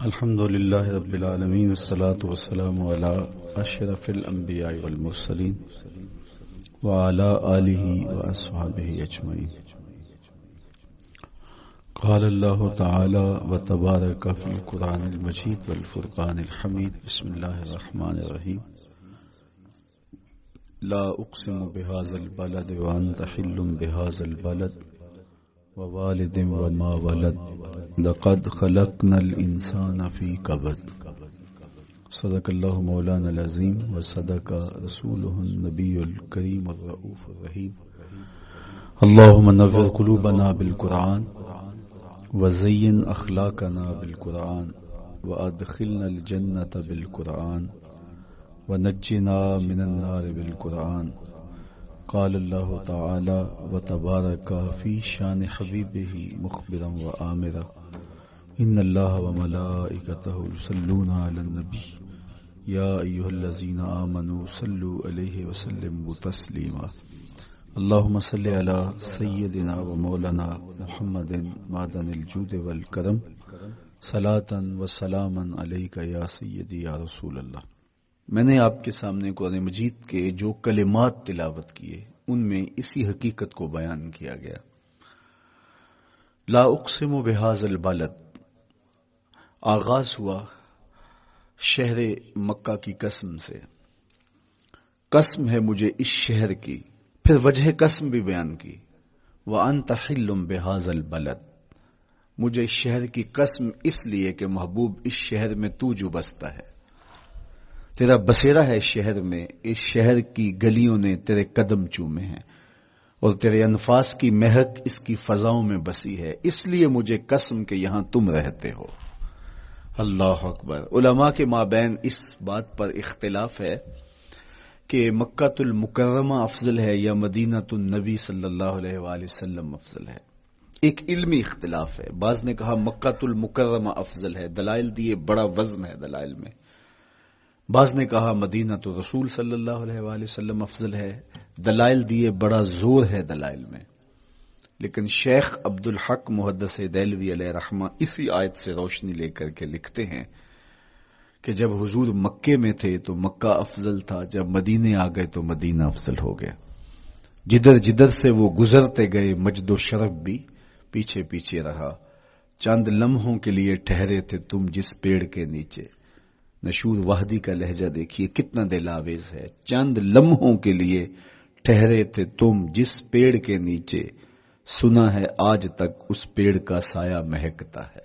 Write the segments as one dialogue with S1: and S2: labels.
S1: الحمد لله رب العالمين والصلاة والسلام على أشرف الأنبياء والمرسلين وعلى آله وأصحابه أجمعين. قال الله تعالى وتبارك في القرآن المجيد والفرقان الحميد. بسم الله الرحمن الرحيم. لا أقسم بهذا البلد وأنت حل بهذا البلد ووالد وما ولد لقد خلقنا الإنسان في كبد. صدق الله مولانا العظيم وصدق رسوله النبي الكريم الرؤوف الرحيم. اللهم نور قلوبنا بالقرآن وزين أخلاقنا بالقرآن وأدخلنا الجنة بالقرآن ونجنا من النار بالقرآن. قال الله تعالى وتبارك في شان حبيبه مخبرا وآمرا إن الله وملائكته يصلون على النبي يا أيها الذين آمنوا صلوا عليه وسلموا تسليما. اللهم صل على سيدنا ومولانا محمد معدن الجود والكرم صلاة وسلاما عليك يا سيدي يا رسول اللہ. میں نے آپ کے سامنے قرآن مجید کے جو کلمات تلاوت کیے ان میں اسی حقیقت کو بیان کیا گیا. لا اقسم بہذا البلد، آغاز ہوا شہر مکہ کی قسم سے. قسم ہے مجھے اس شہر کی، پھر وجہ قسم بھی بیان کی. وانت حل بہذا البلد، مجھے اس شہر کی قسم اس لیے کہ محبوب اس شہر میں تو جو بستا ہے، تیرا بسیرا ہے اس شہر میں، اس شہر کی گلیوں نے تیرے قدم چومے ہیں اور تیرے انفاس کی مہک اس کی فضاؤں میں بسی ہے، اس لیے مجھے قسم کہ یہاں تم رہتے ہو. اللہ اکبر. علماء کے مابین اس بات پر اختلاف ہے کہ مکہ المکرمہ افضل ہے یا مدینہ النبی صلی اللہ علیہ وآلہ وسلم افضل ہے. ایک علمی اختلاف ہے. بعض نے کہا مکہ المکرمہ افضل ہے، دلائل دیے، بڑا وزن ہے دلائل میں. بعض نے کہا مدینہ تو رسول صلی اللہ علیہ وآلہ وسلم افضل ہے، دلائل دیے، بڑا زور ہے دلائل میں. لیکن شیخ عبد الحق محدث دہلوی علیہ رحمہ اسی آیت سے روشنی لے کر کے لکھتے ہیں کہ جب حضور مکے میں تھے تو مکہ افضل تھا، جب مدینے آ گئے تو مدینہ افضل ہو گیا. جدھر جدھر سے وہ گزرتے گئے مجد و شرف بھی پیچھے پیچھے رہا. چند لمحوں کے لیے ٹھہرے تھے تم جس پیڑ کے نیچے. نشور وحدی کا لہجہ دیکھیے کتنا دل آویز ہے. چند لمحوں کے لیے ٹھہرے تھے تم جس پیڑ کے نیچے، سنا ہے آج تک اس پیڑ کا سایہ مہکتا ہے.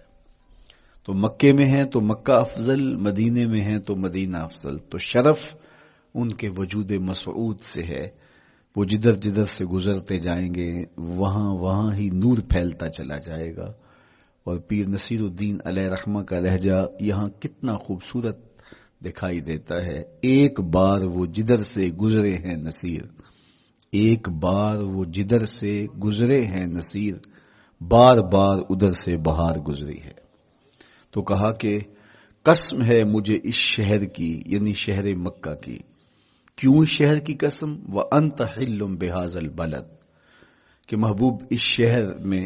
S1: تو مکے میں ہیں تو مکہ افضل، مدینے میں ہیں تو مدینہ افضل. تو شرف ان کے وجود مسعود سے ہے. وہ جدھر جدھر سے گزرتے جائیں گے وہاں وہاں ہی نور پھیلتا چلا جائے گا. اور پیر نصیر الدین علیہ رحمہ کا لہجہ یہاں کتنا خوبصورت دکھائی دیتا ہے. ایک بار وہ جدھر سے گزرے ہیں نصیر، ایک بار وہ جدھر سے گزرے ہیں نصیر، بار بار ادھر سے بہار گزری ہے. تو کہا کہ قسم ہے مجھے اس شہر کی، یعنی شہر مکہ کی. کیوں اس شہر کی قسم؟ وَأَنْتَ حِلٌّ بِهَذَا الْبَلَدِ، کہ محبوب اس شہر میں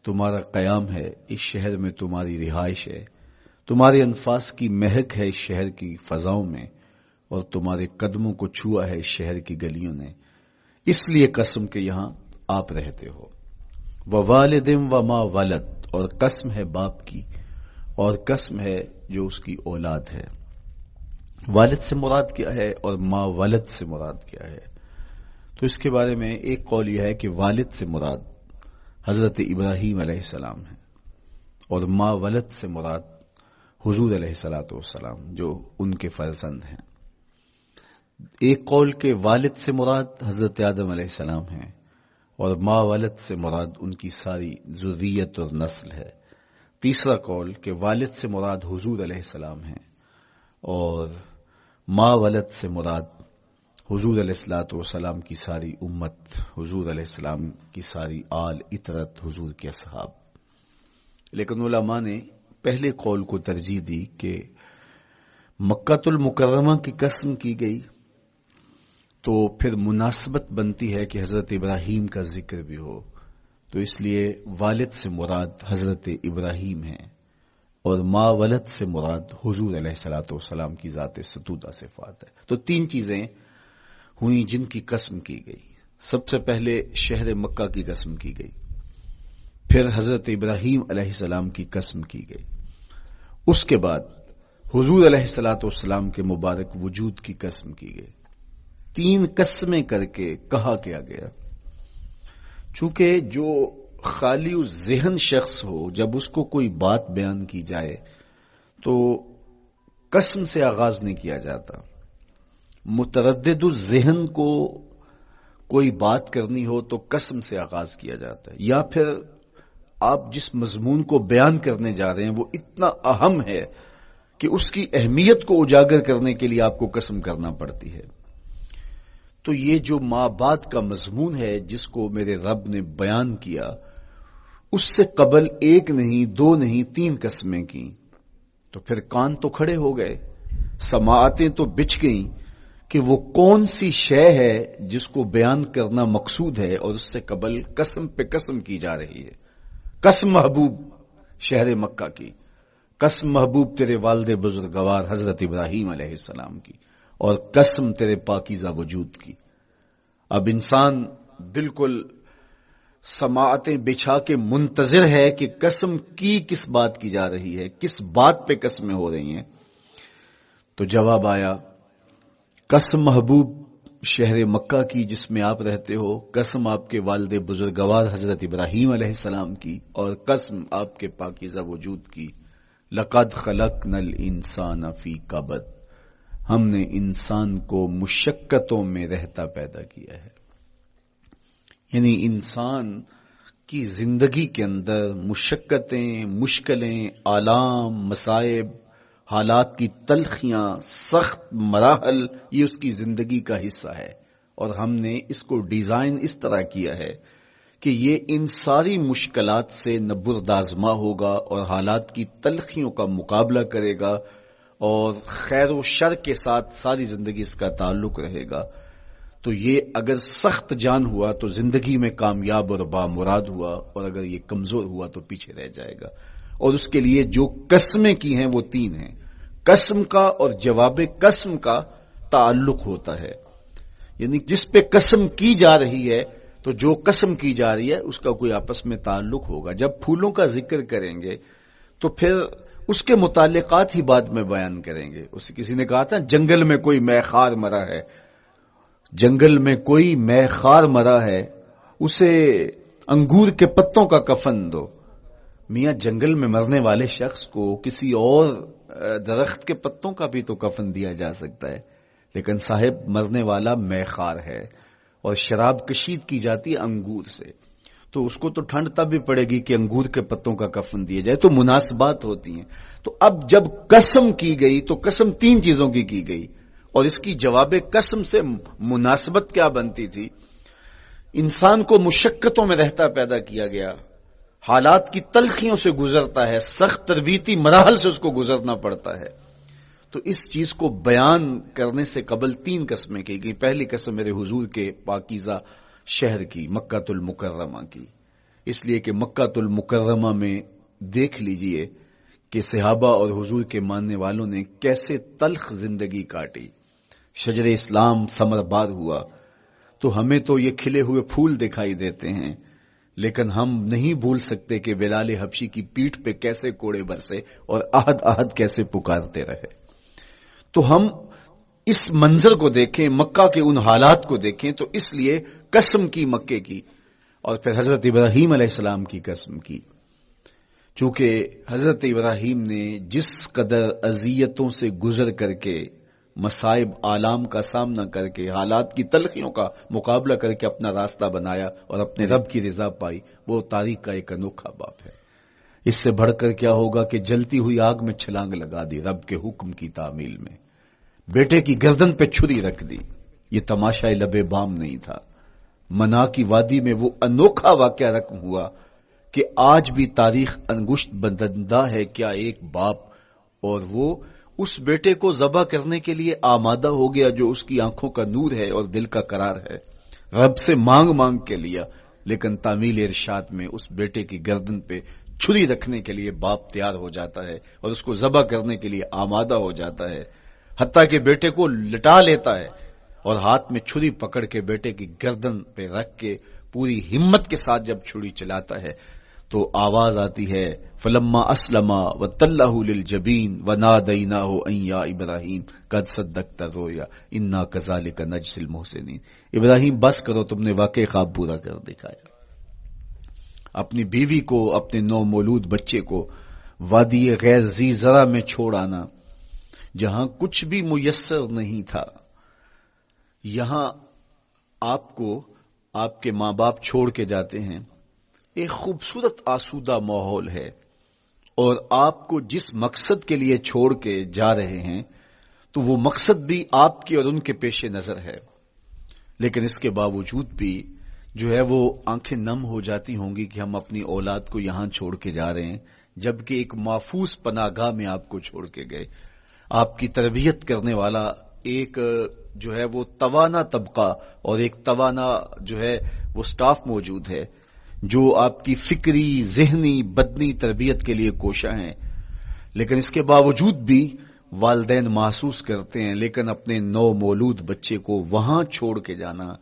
S1: تمہارا قیام ہے، اس شہر میں تمہاری رہائش ہے، تمہارے انفاس کی مہک ہے اس شہر کی فضاؤں میں، اور تمہارے قدموں کو چھوا ہے اس شہر کی گلیوں نے، اس لیے قسم کہ یہاں آپ رہتے ہو. وَوَالِدٍ وَمَا وَلَدَ، اور قسم ہے باپ کی، اور قسم ہے جو اس کی اولاد ہے. والد سے مراد کیا ہے اور ما ولد سے مراد کیا ہے؟ تو اس کے بارے میں ایک قول یہ ہے کہ والد سے مراد حضرت ابراہیم علیہ السلام ہے، اور ما ولد سے مراد حضور علیہ الصلوۃ والسلام جو ان کے فرزند ہیں. ایک قول کے والد سے مراد حضرت آدم علیہ السلام ہیں، اور ما ولد سے مراد ان کی ساری ذریت اور نسل ہے. تیسرا قول کہ والد سے مراد حضور علیہ السلام ہیں، اور ما ولد سے مراد حضور علیہ الصلوۃ والسلام کی ساری امت، حضور علیہ السلام کی ساری آل اطرت، حضور کے اصحاب. لیکن علماء نے پہلے قول کو ترجیح دی کہ مکہ المکرمہ کی قسم کی گئی تو پھر مناسبت بنتی ہے کہ حضرت ابراہیم کا ذکر بھی ہو، تو اس لیے والد سے مراد حضرت ابراہیم ہیں، اور ما ولد سے مراد حضور علیہ الصلوۃ والسلام کی ذات ستودہ صفات ہے۔ تو تین چیزیں ہوئی جن کی قسم کی گئی۔ سب سے پہلے شہر مکہ کی قسم کی گئی، پھر حضرت ابراہیم علیہ السلام کی قسم کی گئی، اس کے بعد حضور علیہ الصلوۃ والسلام کے مبارک وجود کی قسم کی گئی۔ تین قسمیں کر کے کہا کیا گیا، چونکہ جو خالی ذہن شخص ہو، جب اس کو کوئی بات بیان کی جائے تو قسم سے آغاز نہیں کیا جاتا۔ متردد الذہن کو کوئی بات کرنی ہو تو قسم سے آغاز کیا جاتا ہے، یا پھر آپ جس مضمون کو بیان کرنے جا رہے ہیں وہ اتنا اہم ہے کہ اس کی اہمیت کو اجاگر کرنے کے لیے آپ کو قسم کرنا پڑتی ہے۔ تو یہ جو ما بعد کا مضمون ہے جس کو میرے رب نے بیان کیا، اس سے قبل ایک نہیں، دو نہیں، تین قسمیں کی، تو پھر کان تو کھڑے ہو گئے، سماعتیں تو بچھ گئیں کہ وہ کون سی شے ہے جس کو بیان کرنا مقصود ہے، اور اس سے قبل قسم پہ قسم کی جا رہی ہے۔ قسم محبوب شہر مکہ کی، قسم محبوب تیرے والد بزرگوار حضرت ابراہیم علیہ السلام کی، اور قسم تیرے پاکیزہ وجود کی۔ اب انسان بالکل سماعتیں بچھا کے منتظر ہے کہ قسم کی کس بات کی جا رہی ہے، کس بات پہ قسمیں ہو رہی ہیں۔ تو جواب آیا، قسم محبوب شہر مکہ کی جس میں آپ رہتے ہو، قسم آپ کے والد بزرگوار حضرت ابراہیم علیہ السلام کی، اور قسم آپ کے پاکیزہ وجود کی۔ لقد خلقنا الانسان فی کبد، ہم نے انسان کو مشقتوں میں رہتا پیدا کیا ہے۔ یعنی انسان کی زندگی کے اندر مشقتیں، مشکلیں، آلام، مصائب، حالات کی تلخیاں، سخت مراحل، یہ اس کی زندگی کا حصہ ہے، اور ہم نے اس کو ڈیزائن اس طرح کیا ہے کہ یہ ان ساری مشکلات سے نہ بردآزما ہوگا اور حالات کی تلخیوں کا مقابلہ کرے گا، اور خیر و شر کے ساتھ ساری زندگی اس کا تعلق رہے گا۔ تو یہ اگر سخت جان ہوا تو زندگی میں کامیاب اور بامراد ہوا، اور اگر یہ کمزور ہوا تو پیچھے رہ جائے گا۔ اور اس کے لیے جو قسمیں کی ہیں وہ تین ہیں۔ قسم کا اور جواب قسم کا تعلق ہوتا ہے، یعنی جس پہ قسم کی جا رہی ہے تو جو قسم کی جا رہی ہے اس کا کوئی آپس میں تعلق ہوگا۔ جب پھولوں کا ذکر کریں گے تو پھر اس کے متعلقات ہی بعد میں بیان کریں گے۔ کسی نے کہا تھا جنگل میں کوئی مے خار مرا ہے، جنگل میں کوئی مے خار مرا ہے، اسے انگور کے پتوں کا کفن دو۔ میاں جنگل میں مرنے والے شخص کو کسی اور درخت کے پتوں کا بھی تو کفن دیا جا سکتا ہے، لیکن صاحب مرنے والا مے خار ہے، اور شراب کشید کی جاتی ہے انگور سے، تو اس کو تو ٹھنڈ تب بھی پڑے گی کہ انگور کے پتوں کا کفن دیا جائے۔ تو مناسبات ہوتی ہیں۔ تو اب جب قسم کی گئی تو قسم تین چیزوں کی گئی، اور اس کی جواب قسم سے مناسبت کیا بنتی تھی؟ انسان کو مشقتوں میں رہتا پیدا کیا گیا، حالات کی تلخیوں سے گزرتا ہے، سخت تربیتی مراحل سے اس کو گزرنا پڑتا ہے۔ تو اس چیز کو بیان کرنے سے قبل تین قسمیں کی گئی۔ پہلی قسم میرے حضور کے پاکیزہ شہر کی، مکہ المکرمہ کی، اس لیے کہ مکہ المکرمہ میں دیکھ لیجئے کہ صحابہ اور حضور کے ماننے والوں نے کیسے تلخ زندگی کاٹی۔ شجر اسلام ثمر بار ہوا تو ہمیں تو یہ کھلے ہوئے پھول دکھائی دیتے ہیں، لیکن ہم نہیں بھول سکتے کہ بلال حبشی کی پیٹھ پہ کیسے کوڑے برسے اور آہد آہد کیسے پکارتے رہے۔ تو ہم اس منظر کو دیکھیں، مکہ کے ان حالات کو دیکھیں، تو اس لیے قسم کی مکے کی، اور پھر حضرت ابراہیم علیہ السلام کی قسم کی، چونکہ حضرت ابراہیم نے جس قدر اذیتوں سے گزر کر کے، مصائب آلام کا سامنا کر کے، حالات کی تلخیوں کا مقابلہ کر کے اپنا راستہ بنایا اور اپنے رب کی رضا پائی، وہ تاریخ کا ایک انوکھا باب ہے۔ اس سے بڑھ کر کیا ہوگا کہ جلتی ہوئی آگ میں چھلانگ لگا دی رب کے حکم کی تعمیل میں، بیٹے کی گردن پہ چھری رکھ دی۔ یہ تماشا لبے بام نہیں تھا، منا کی وادی میں وہ انوکھا واقعہ رقم ہوا کہ آج بھی تاریخ انگشت بدندہ ہے کیا ایک باپ، اور وہ اس بیٹے کو ذبح کرنے کے لیے آمادہ ہو گیا جو اس کی آنکھوں کا نور ہے اور دل کا قرار ہے، رب سے مانگ مانگ کے لیا، لیکن تعمیل ارشاد میں اس بیٹے کی گردن پہ چھری رکھنے کے لیے باپ تیار ہو جاتا ہے اور اس کو ذبح کرنے کے لیے آمادہ ہو جاتا ہے، حتیٰ کہ بیٹے کو لٹا لیتا ہے اور ہاتھ میں چھری پکڑ کے بیٹے کی گردن پہ رکھ کے پوری ہمت کے ساتھ جب چھری چلاتا ہے تو آواز آتی ہے فلما اسلما وتلہ للجبین ونادیناہ ان یا ابراہیم قد صدقت الرؤیا انا کذالک نجزی المحسنین۔ ابراہیم بس کرو، تم نے واقعی خواب پورا کر دکھایا۔ اپنی بیوی کو، اپنے نو مولود بچے کو وادی غیر ذی زرع میں چھوڑ آنا، جہاں کچھ بھی میسر نہیں تھا، یہاں آپ کو آپ کے ماں باپ چھوڑ کے جاتے ہیں، ایک خوبصورت آسودہ ماحول ہے، اور آپ کو جس مقصد کے لیے چھوڑ کے جا رہے ہیں تو وہ مقصد بھی آپ کے اور ان کے پیش نظر ہے، لیکن اس کے باوجود بھی جو ہے وہ آنکھیں نم ہو جاتی ہوں گی کہ ہم اپنی اولاد کو یہاں چھوڑ کے جا رہے ہیں، جبکہ ایک محفوظ پناہ گاہ میں آپ کو چھوڑ کے گئے۔ آپ کی تربیت کرنے والا ایک جو ہے وہ توانا طبقہ اور ایک توانا جو ہے وہ سٹاف موجود ہے جو آپ کی فکری، ذہنی، بدنی تربیت کے لیے کوشاں ہیں، لیکن اس کے باوجود بھی والدین محسوس کرتے ہیں لیکن اپنے نو مولود بچے کو وہاں چھوڑ کے جانا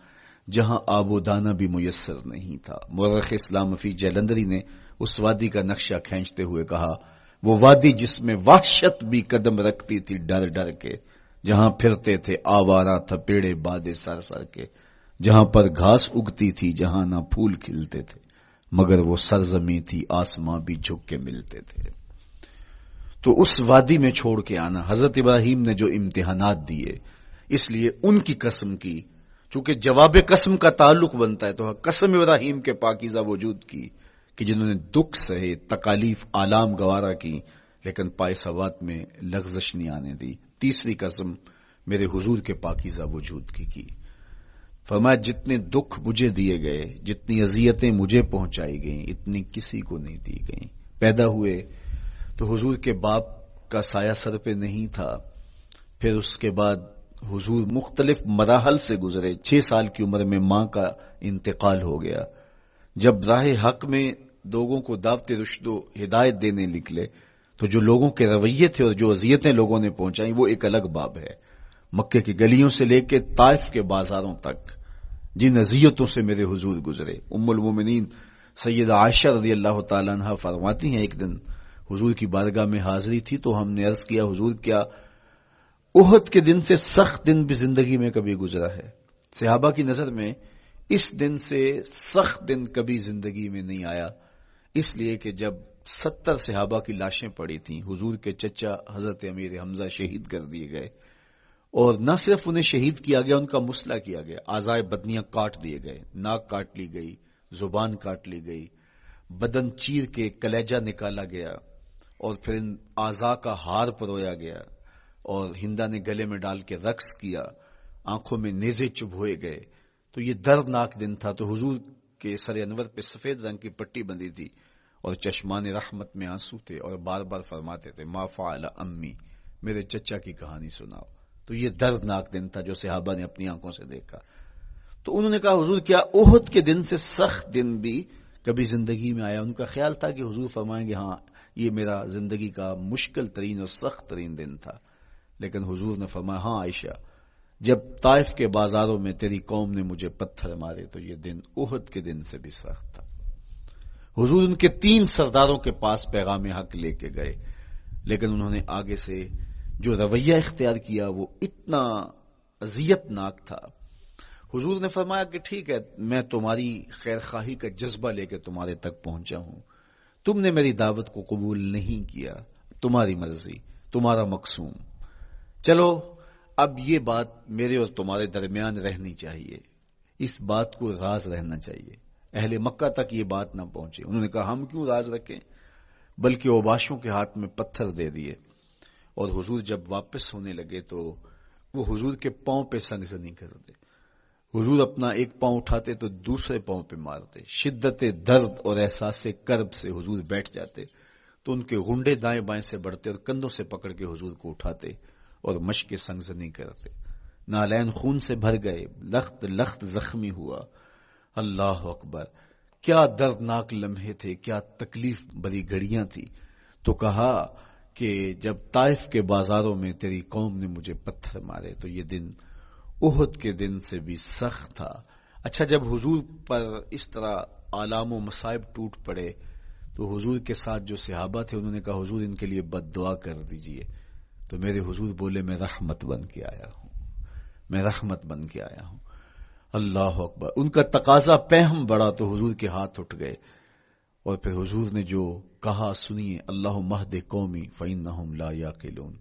S1: جہاں آب و دانہ بھی میسر نہیں تھا۔ مورخ اسلام فی جلندری نے اس وادی کا نقشہ کھینچتے ہوئے کہا، وہ وادی جس میں وحشت بھی قدم رکھتی تھی ڈر ڈر کے، جہاں پھرتے تھے آوارہ تھپیڑے بادے سر سر کے، جہاں پر گھاس اگتی تھی، جہاں نہ پھول کھلتے تھے، مگر وہ سرزمین تھی آسماں بھی جھک کے ملتے تھے۔ تو اس وادی میں چھوڑ کے آنا، حضرت ابراہیم نے جو امتحانات دیے، اس لیے ان کی قسم کی، چونکہ جواب قسم کا تعلق بنتا ہے تو قسم ابراہیم کے پاکیزہ وجود کی کہ جنہوں نے دکھ سہے، تکالیف، آلام گوارا کی، لیکن پائے سوات میں لغزش نہیں آنے دی۔ تیسری قسم میرے حضور کے پاکیزہ وجود کی فرمایا جتنے دکھ مجھے دیے گئے، جتنی اذیتیں مجھے پہنچائی گئیں، اتنی کسی کو نہیں دی گئیں۔ پیدا ہوئے تو حضور کے باپ کا سایہ سر پہ نہیں تھا، پھر اس کے بعد حضور مختلف مراحل سے گزرے، 6 سال کی عمر میں ماں کا انتقال ہو گیا۔ جب راہ حق میں لوگوں کو دعوت رشد و ہدایت دینے نکلے تو جو لوگوں کے رویے تھے اور جو اذیتیں لوگوں نے پہنچائیں وہ ایک الگ باب ہے۔ مکے کی گلیوں سے لے کے طائف کے بازاروں تک جن اذیتوں سے میرے حضور گزرے، ام المومنین سیدہ عائشہ رضی اللہ تعالیٰ عنہ فرماتی ہیں ایک دن حضور کی بارگاہ میں حاضری تھی تو ہم نے عرض کیا حضور کیا احد کے دن سے سخت دن بھی زندگی میں کبھی گزرا ہے؟ صحابہ کی نظر میں اس دن سے سخت دن کبھی زندگی میں نہیں آیا، اس لیے کہ جب 70 صحابہ کی لاشیں پڑی تھیں، حضور کے چچا حضرت امیر حمزہ شہید کر دیے گئے، اور نہ صرف انہیں شہید کیا گیا، ان کا مسلح کیا گیا، اعضائے بدنیاں کاٹ دیے گئے، ناک کاٹ لی گئی، زبان کاٹ لی گئی، بدن چیر کے کلیجہ نکالا گیا، اور پھر ان اعضاء کا ہار پرویا گیا، اور ہندا نے گلے میں ڈال کے رقص کیا، آنکھوں میں نیزے چبھوئے گئے۔ تو یہ دردناک دن تھا۔ تو حضور کے سر انور پہ سفید رنگ کی پٹی بندھی تھی اور چشمان رحمت میں آنسو تھے، اور بار بار فرماتے تھے ما فعل امی، میرے چچا کی کہانی سناؤ۔ تو یہ دردناک دن تھا جو صحابہ نے اپنی آنکھوں سے دیکھا۔ تو انہوں نے کہا حضور کیا احد کے دن سے سخت دن بھی کبھی زندگی میں آیا؟ ان کا خیال تھا کہ حضور فرمائیں گے ہاں یہ میرا زندگی کا مشکل ترین اور سخت ترین دن تھا، لیکن حضور نے فرمایا ہاں عائشہ، جب طائف کے بازاروں میں تیری قوم نے مجھے پتھر مارے تو یہ دن احد کے دن سے بھی سخت تھا۔ حضور ان کے 3 سرداروں کے پاس پیغام حق لے کے گئے، لیکن انہوں نے آگے سے جو رویہ اختیار کیا وہ اتنا اذیت ناک تھا۔ حضور نے فرمایا کہ ٹھیک ہے، میں تمہاری خیر خواہی کا جذبہ لے کے تمہارے تک پہنچا ہوں، تم نے میری دعوت کو قبول نہیں کیا، تمہاری مرضی، تمہارا مقسوم، چلو اب یہ بات میرے اور تمہارے درمیان رہنی چاہیے، اس بات کو راز رہنا چاہیے، اہل مکہ تک یہ بات نہ پہنچے۔ انہوں نے کہا ہم کیوں راز رکھیں، بلکہ اوباشوں کے ہاتھ میں پتھر دے دیے، اور حضور جب واپس ہونے لگے تو وہ حضور کے پاؤں پہ سنگزنی کر دے۔ حضور اپنا ایک پاؤں اٹھاتے تو دوسرے پاؤں پہ مارتے، شدت درد اور احساس کرب سے حضور بیٹھ جاتے تو ان کے گھنڈے دائیں بائیں سے بڑھتے اور کندھوں سے پکڑ کے حضور کو اٹھاتے اور مشق سنگزنی کرتے۔ نالین خون سے بھر گئے، لخت لخت زخمی ہوا۔ اللہ اکبر! کیا دردناک لمحے تھے، کیا تکلیف بری گھڑیاں تھی. تو کہا کہ جب طائف کے بازاروں میں تیری قوم نے مجھے پتھر مارے تو یہ دن احد کے دن سے بھی سخت تھا. اچھا، جب حضور پر اس طرح آلام و مصائب ٹوٹ پڑے تو حضور کے ساتھ جو صحابہ تھے انہوں نے کہا حضور ان کے لیے بد دعا کر دیجئے. تو میرے حضور بولے میں رحمت بن کے آیا ہوں، میں رحمت بن کے آیا ہوں. اللہ اکبر. ان کا تقاضا پہم بڑا تو حضور کے ہاتھ اٹھ گئے اور پھر حضور نے جو کہا سنیے، اللہم اہد قومی فإنہم لا یعقلون.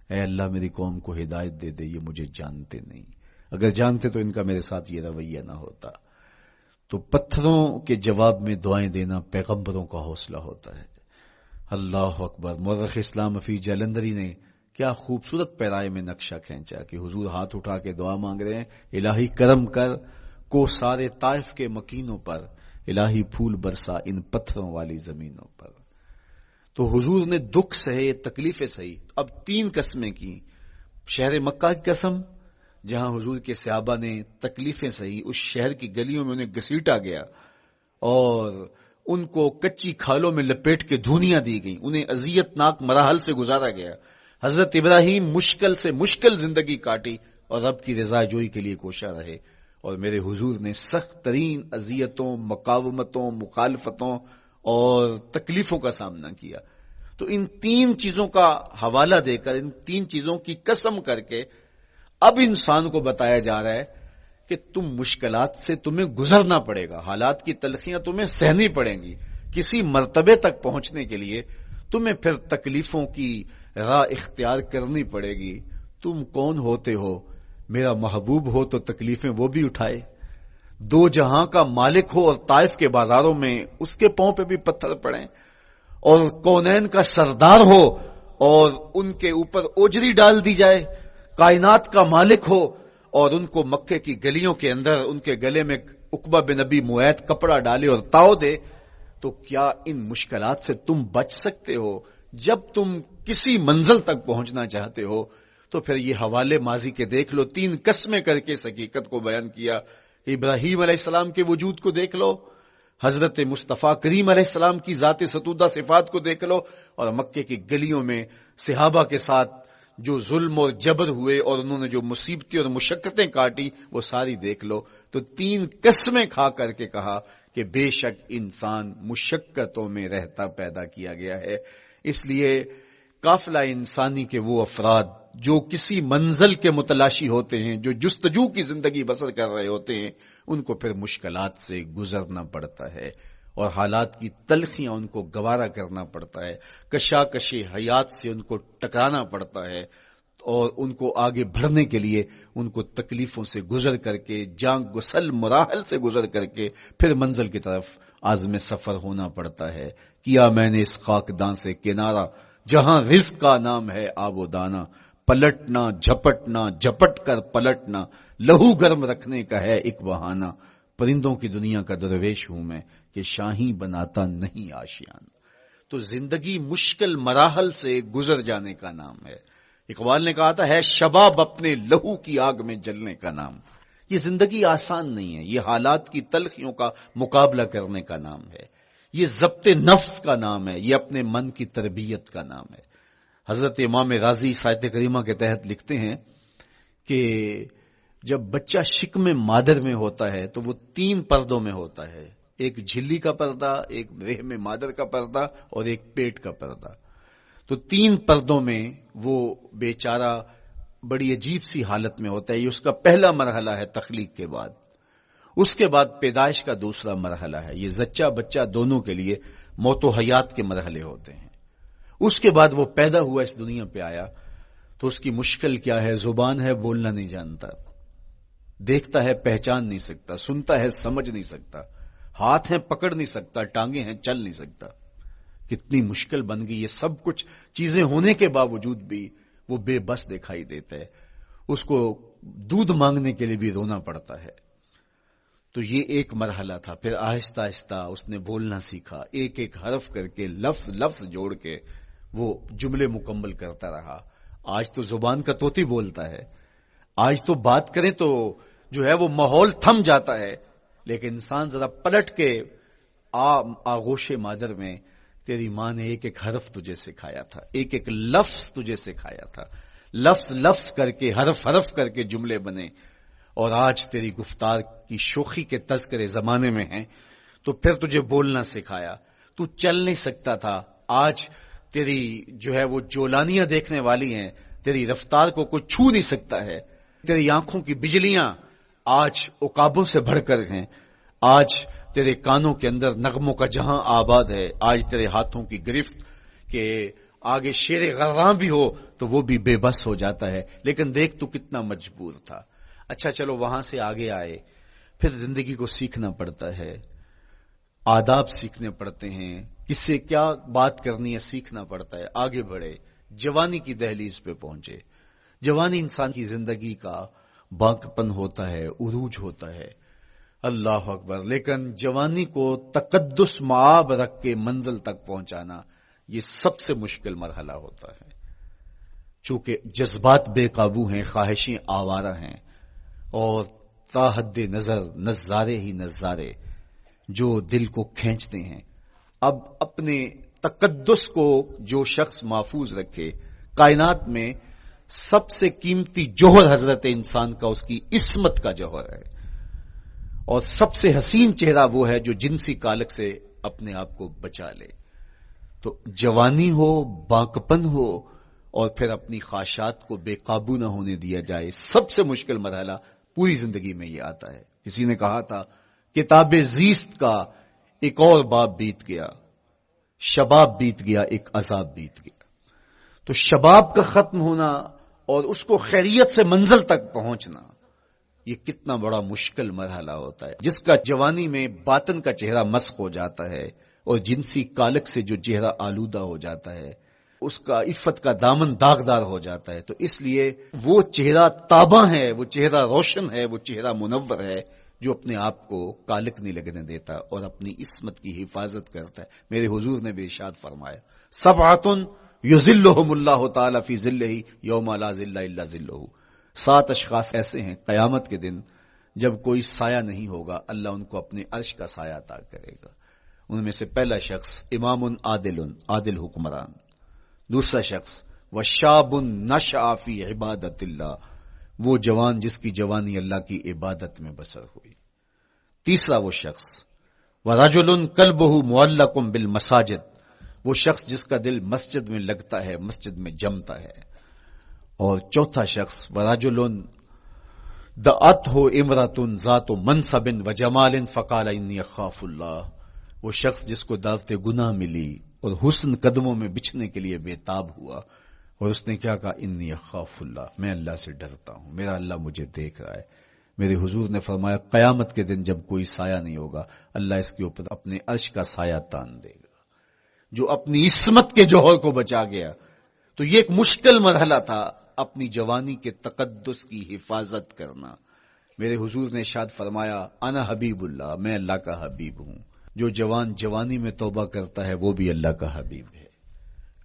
S1: اے اللہ میری قوم کو ہدایت دے دے، یہ مجھے جانتے نہیں، اگر جانتے تو ان کا میرے ساتھ یہ رویہ نہ ہوتا. تو پتھروں کے جواب میں دعائیں دینا پیغمبروں کا حوصلہ ہوتا ہے. اللہ اکبر. مورخ اسلام حفیظ جلندری نے کیا خوبصورت پیرائے میں نقشہ کھینچا کہ حضور ہاتھ اٹھا کے دعا مانگ رہے ہیں، الہی کرم کر کو سارے طائف کے مکینوں پر، الہی پھول برسا ان پتھروں والی زمینوں پر. تو حضور نے دکھ سہے، تکلیفیں سہی. اب 3 قسمیں کی. شہر مکہ کی قسم جہاں حضور کے صحابہ نے تکلیفیں سہی، اس شہر کی گلیوں میں انہیں گھسیٹا گیا اور ان کو کچی کھالوں میں لپیٹ کے دھونیاں دی گئیں، انہیں اذیت ناک مراحل سے گزارا گیا. حضرت ابراہیم مشکل سے مشکل زندگی کاٹی اور رب کی رضا جوئی کے لیے کوشاں رہے، اور میرے حضور نے سخت ترین اذیتوں، مقاومتوں، مخالفتوں اور تکلیفوں کا سامنا کیا. تو ان 3 چیزوں کا حوالہ دے کر، ان 3 چیزوں کی قسم کر کے اب انسان کو بتایا جا رہا ہے کہ تم مشکلات سے تمہیں گزرنا پڑے گا، حالات کی تلخیاں تمہیں سہنی پڑیں گی. کسی مرتبے تک پہنچنے کے لیے تمہیں پھر تکلیفوں کی راہ اختیار کرنی پڑے گی. تم کون ہوتے ہو؟ میرا محبوب ہو تو تکلیفیں وہ بھی اٹھائے، 2 جہاں کا مالک ہو اور طائف کے بازاروں میں اس کے پاؤں پہ بھی پتھر پڑیں، اور کونین کا سردار ہو اور ان کے اوپر اوجری ڈال دی جائے، کائنات کا مالک ہو اور ان کو مکے کی گلیوں کے اندر ان کے گلے میں عقبہ بن ابی معیط کپڑا ڈالے اور تاؤ دے. تو کیا ان مشکلات سے تم بچ سکتے ہو؟ جب تم کسی منزل تک پہنچنا چاہتے ہو تو پھر یہ حوالے ماضی کے دیکھ لو. 3 قسمیں کر کے اس حقیقت کو بیان کیا. ابراہیم علیہ السلام کے وجود کو دیکھ لو، حضرت مصطفیٰ کریم علیہ السلام کی ذات ستودہ صفات کو دیکھ لو، اور مکے کی گلیوں میں صحابہ کے ساتھ جو ظلم اور جبر ہوئے اور انہوں نے جو مصیبتیں اور مشقتیں کاٹی وہ ساری دیکھ لو. تو 3 قسمیں کھا کر کے کہا کہ بے شک انسان مشقتوں میں رہتا پیدا کیا گیا ہے. اس لیے قافلہ انسانی کے وہ افراد جو کسی منزل کے متلاشی ہوتے ہیں، جو جستجو کی زندگی بسر کر رہے ہوتے ہیں، ان کو پھر مشکلات سے گزرنا پڑتا ہے اور حالات کی تلخیاں ان کو گوارا کرنا پڑتا ہے، کشاکش حیات سے ان کو ٹکرانا پڑتا ہے، اور ان کو آگے بڑھنے کے لیے ان کو تکلیفوں سے گزر کر کے، جان گسل مراحل سے گزر کر کے پھر منزل کی طرف عازم سفر ہونا پڑتا ہے. کیا میں نے اس خاکدان سے کنارہ جہاں رزق کا نام ہے آب و دانا، پلٹنا جھپٹنا جھپٹ کر پلٹنا لہو گرم رکھنے کا ہے ایک بہانہ. پرندوں کی دنیا کا درویش ہوں میں کہ شاہی بناتا نہیں آشیانہ. تو زندگی مشکل مراحل سے گزر جانے کا نام ہے. اقبال نے کہا تھا ہے شباب اپنے لہو کی آگ میں جلنے کا نام. یہ زندگی آسان نہیں ہے، یہ حالات کی تلخیوں کا مقابلہ کرنے کا نام ہے، یہ ضبط نفس کا نام ہے، یہ اپنے من کی تربیت کا نام ہے. حضرت امام راضی سایت کریمہ کے تحت لکھتے ہیں کہ جب بچہ شکم مادر میں ہوتا ہے تو وہ 3 پردوں میں ہوتا ہے، ایک جھلی کا پردہ، ایک رحم مادر کا پردہ اور ایک پیٹ کا پردہ. تو 3 پردوں میں وہ بیچارہ بڑی عجیب سی حالت میں ہوتا ہے. یہ اس کا پہلا مرحلہ ہے تخلیق کے بعد. اس کے بعد پیدائش کا دوسرا مرحلہ ہے. یہ زچہ بچہ دونوں کے لیے موت و حیات کے مرحلے ہوتے ہیں. اس کے بعد وہ پیدا ہوا، اس دنیا پہ آیا تو اس کی مشکل کیا ہے؟ زبان ہے، بولنا نہیں جانتا، دیکھتا ہے پہچان نہیں سکتا، سنتا ہے سمجھ نہیں سکتا، ہاتھ ہیں پکڑ نہیں سکتا، ٹانگیں ہیں چل نہیں سکتا. کتنی مشکل بن گئی. یہ سب کچھ چیزیں ہونے کے باوجود بھی وہ بے بس دکھائی دیتا ہے. اس کو دودھ مانگنے کے لیے بھی رونا پڑتا ہے. تو یہ ایک مرحلہ تھا. پھر آہستہ آہستہ اس نے بولنا سیکھا، ایک ایک حرف کر کے، لفظ لفظ جوڑ کے وہ جملے مکمل کرتا رہا. آج تو زبان کا طوطی بولتا ہے، آج تو بات کریں تو جو ہے وہ ماحول تھم جاتا ہے. لیکن انسان ذرا پلٹ کے آغوش مادر میں تیری ماں نے ایک ایک حرف تجھے سکھایا تھا، ایک ایک لفظ تجھے سکھایا تھا، لفظ لفظ کر کے، حرف حرف کر کے جملے بنے، اور آج تیری گفتار کی شوخی کے تذکرے زمانے میں ہیں، تو پھر تجھے بولنا سکھایا، تو چل نہیں سکتا تھا، آج تیری جو ہے وہ جولانیاں دیکھنے والی ہیں، تیری رفتار کو کوئی چھو نہیں سکتا ہے، تیری آنکھوں کی بجلیاں آج عقابوں سے بڑھ کر ہیں، آج تیرے کانوں کے اندر نغموں کا جہاں آباد ہے، آج تیرے ہاتھوں کی گرفت کہ آگے شیر غراں بھی ہو تو وہ بھی بے بس ہو جاتا ہے، لیکن دیکھ تو کتنا مجبور تھا۔ اچھا چلو وہاں سے آگے آئے، پھر زندگی کو سیکھنا پڑتا ہے، آداب سیکھنے پڑتے ہیں، کس سے کیا بات کرنی ہے سیکھنا پڑتا ہے، آگے بڑھے، جوانی کی دہلیز پہ پہنچے۔ جوانی انسان کی زندگی کا باقپن ہوتا ہے، عروج ہوتا ہے، اللہ اکبر، لیکن جوانی کو تقدس معاب رکھ کے منزل تک پہنچانا یہ سب سے مشکل مرحلہ ہوتا ہے، چونکہ جذبات بے قابو ہیں، خواہشیں آوارہ ہیں، اور تا حد نظر نظارے ہی نظارے جو دل کو کھینچتے ہیں۔ اب اپنے تقدس کو جو شخص محفوظ رکھے، کائنات میں سب سے قیمتی جوہر حضرت انسان کا اس کی عصمت کا جوہر ہے، اور سب سے حسین چہرہ وہ ہے جو جنسی کالک سے اپنے آپ کو بچا لے۔ تو جوانی ہو، باقپن ہو، اور پھر اپنی خواہشات کو بے قابو نہ ہونے دیا جائے، سب سے مشکل مرحلہ پوری زندگی میں یہ آتا ہے۔ کسی نے کہا تھا کتاب زیست کا ایک اور باب بیت گیا، شباب بیت گیا، ایک عذاب بیت گیا۔ تو شباب کا ختم ہونا اور اس کو خیریت سے منزل تک پہنچنا، یہ کتنا بڑا مشکل مرحلہ ہوتا ہے، جس کا جوانی میں باطن کا چہرہ مسخ ہو جاتا ہے اور جنسی کالک سے جو چہرہ آلودہ ہو جاتا ہے، اس کا عفت کا دامن داغدار ہو جاتا ہے۔ تو اس لیے وہ چہرہ تاباں ہے، وہ چہرہ روشن ہے، وہ چہرہ منور ہے جو اپنے آپ کو کالک نہیں لگنے دیتا اور اپنی عصمت کی حفاظت کرتا ہے۔ میرے حضور نے بھی ارشاد فرمایا، سبعۃ یظلھم اللہ تعالی فی ظلہ یوم لا ظل الا ظلہ، 7 اشخاص ایسے ہیں قیامت کے دن جب کوئی سایہ نہیں ہوگا، اللہ ان کو اپنے عرش کا سایہ عطا کرے گا۔ ان میں سے پہلا شخص امام عادل حکمران، دوسرا شخص وشاب نشأ فی عبادت اللہ، وہ جوان جس کی جوانی اللہ کی عبادت میں بسر ہوئی، تیسرا وہ شخص ورجل قلبہ معلق بالمساجد، وہ شخص جس کا دل مسجد میں لگتا ہے، مسجد میں جمتا ہے، اور چوتھا شخص ورجل دعته امرأة ذات منصب وجمال فقال انی اخاف اللہ، وہ شخص جس کو دعوت گناہ ملی اور حسن قدموں میں بچھنے کے لیے بےتاب ہوا، اور اس نے کیا کہا، انی اخاف اللہ، میں اللہ سے ڈرتا ہوں، میرا اللہ مجھے دیکھ رہا ہے۔ میرے حضور نے فرمایا قیامت کے دن جب کوئی سایہ نہیں ہوگا، اللہ اس کے اوپر اپنے عرش کا سایہ تان دے گا، جو اپنی عصمت کے جوہر کو بچا گیا۔ تو یہ ایک مشکل مرحلہ تھا، اپنی جوانی کے تقدس کی حفاظت کرنا۔ میرے حضور نے ارشاد فرمایا انا حبیب اللہ، میں اللہ کا حبیب ہوں۔ جو جوان جوانی میں توبہ کرتا ہے وہ بھی اللہ کا حبیب ہے۔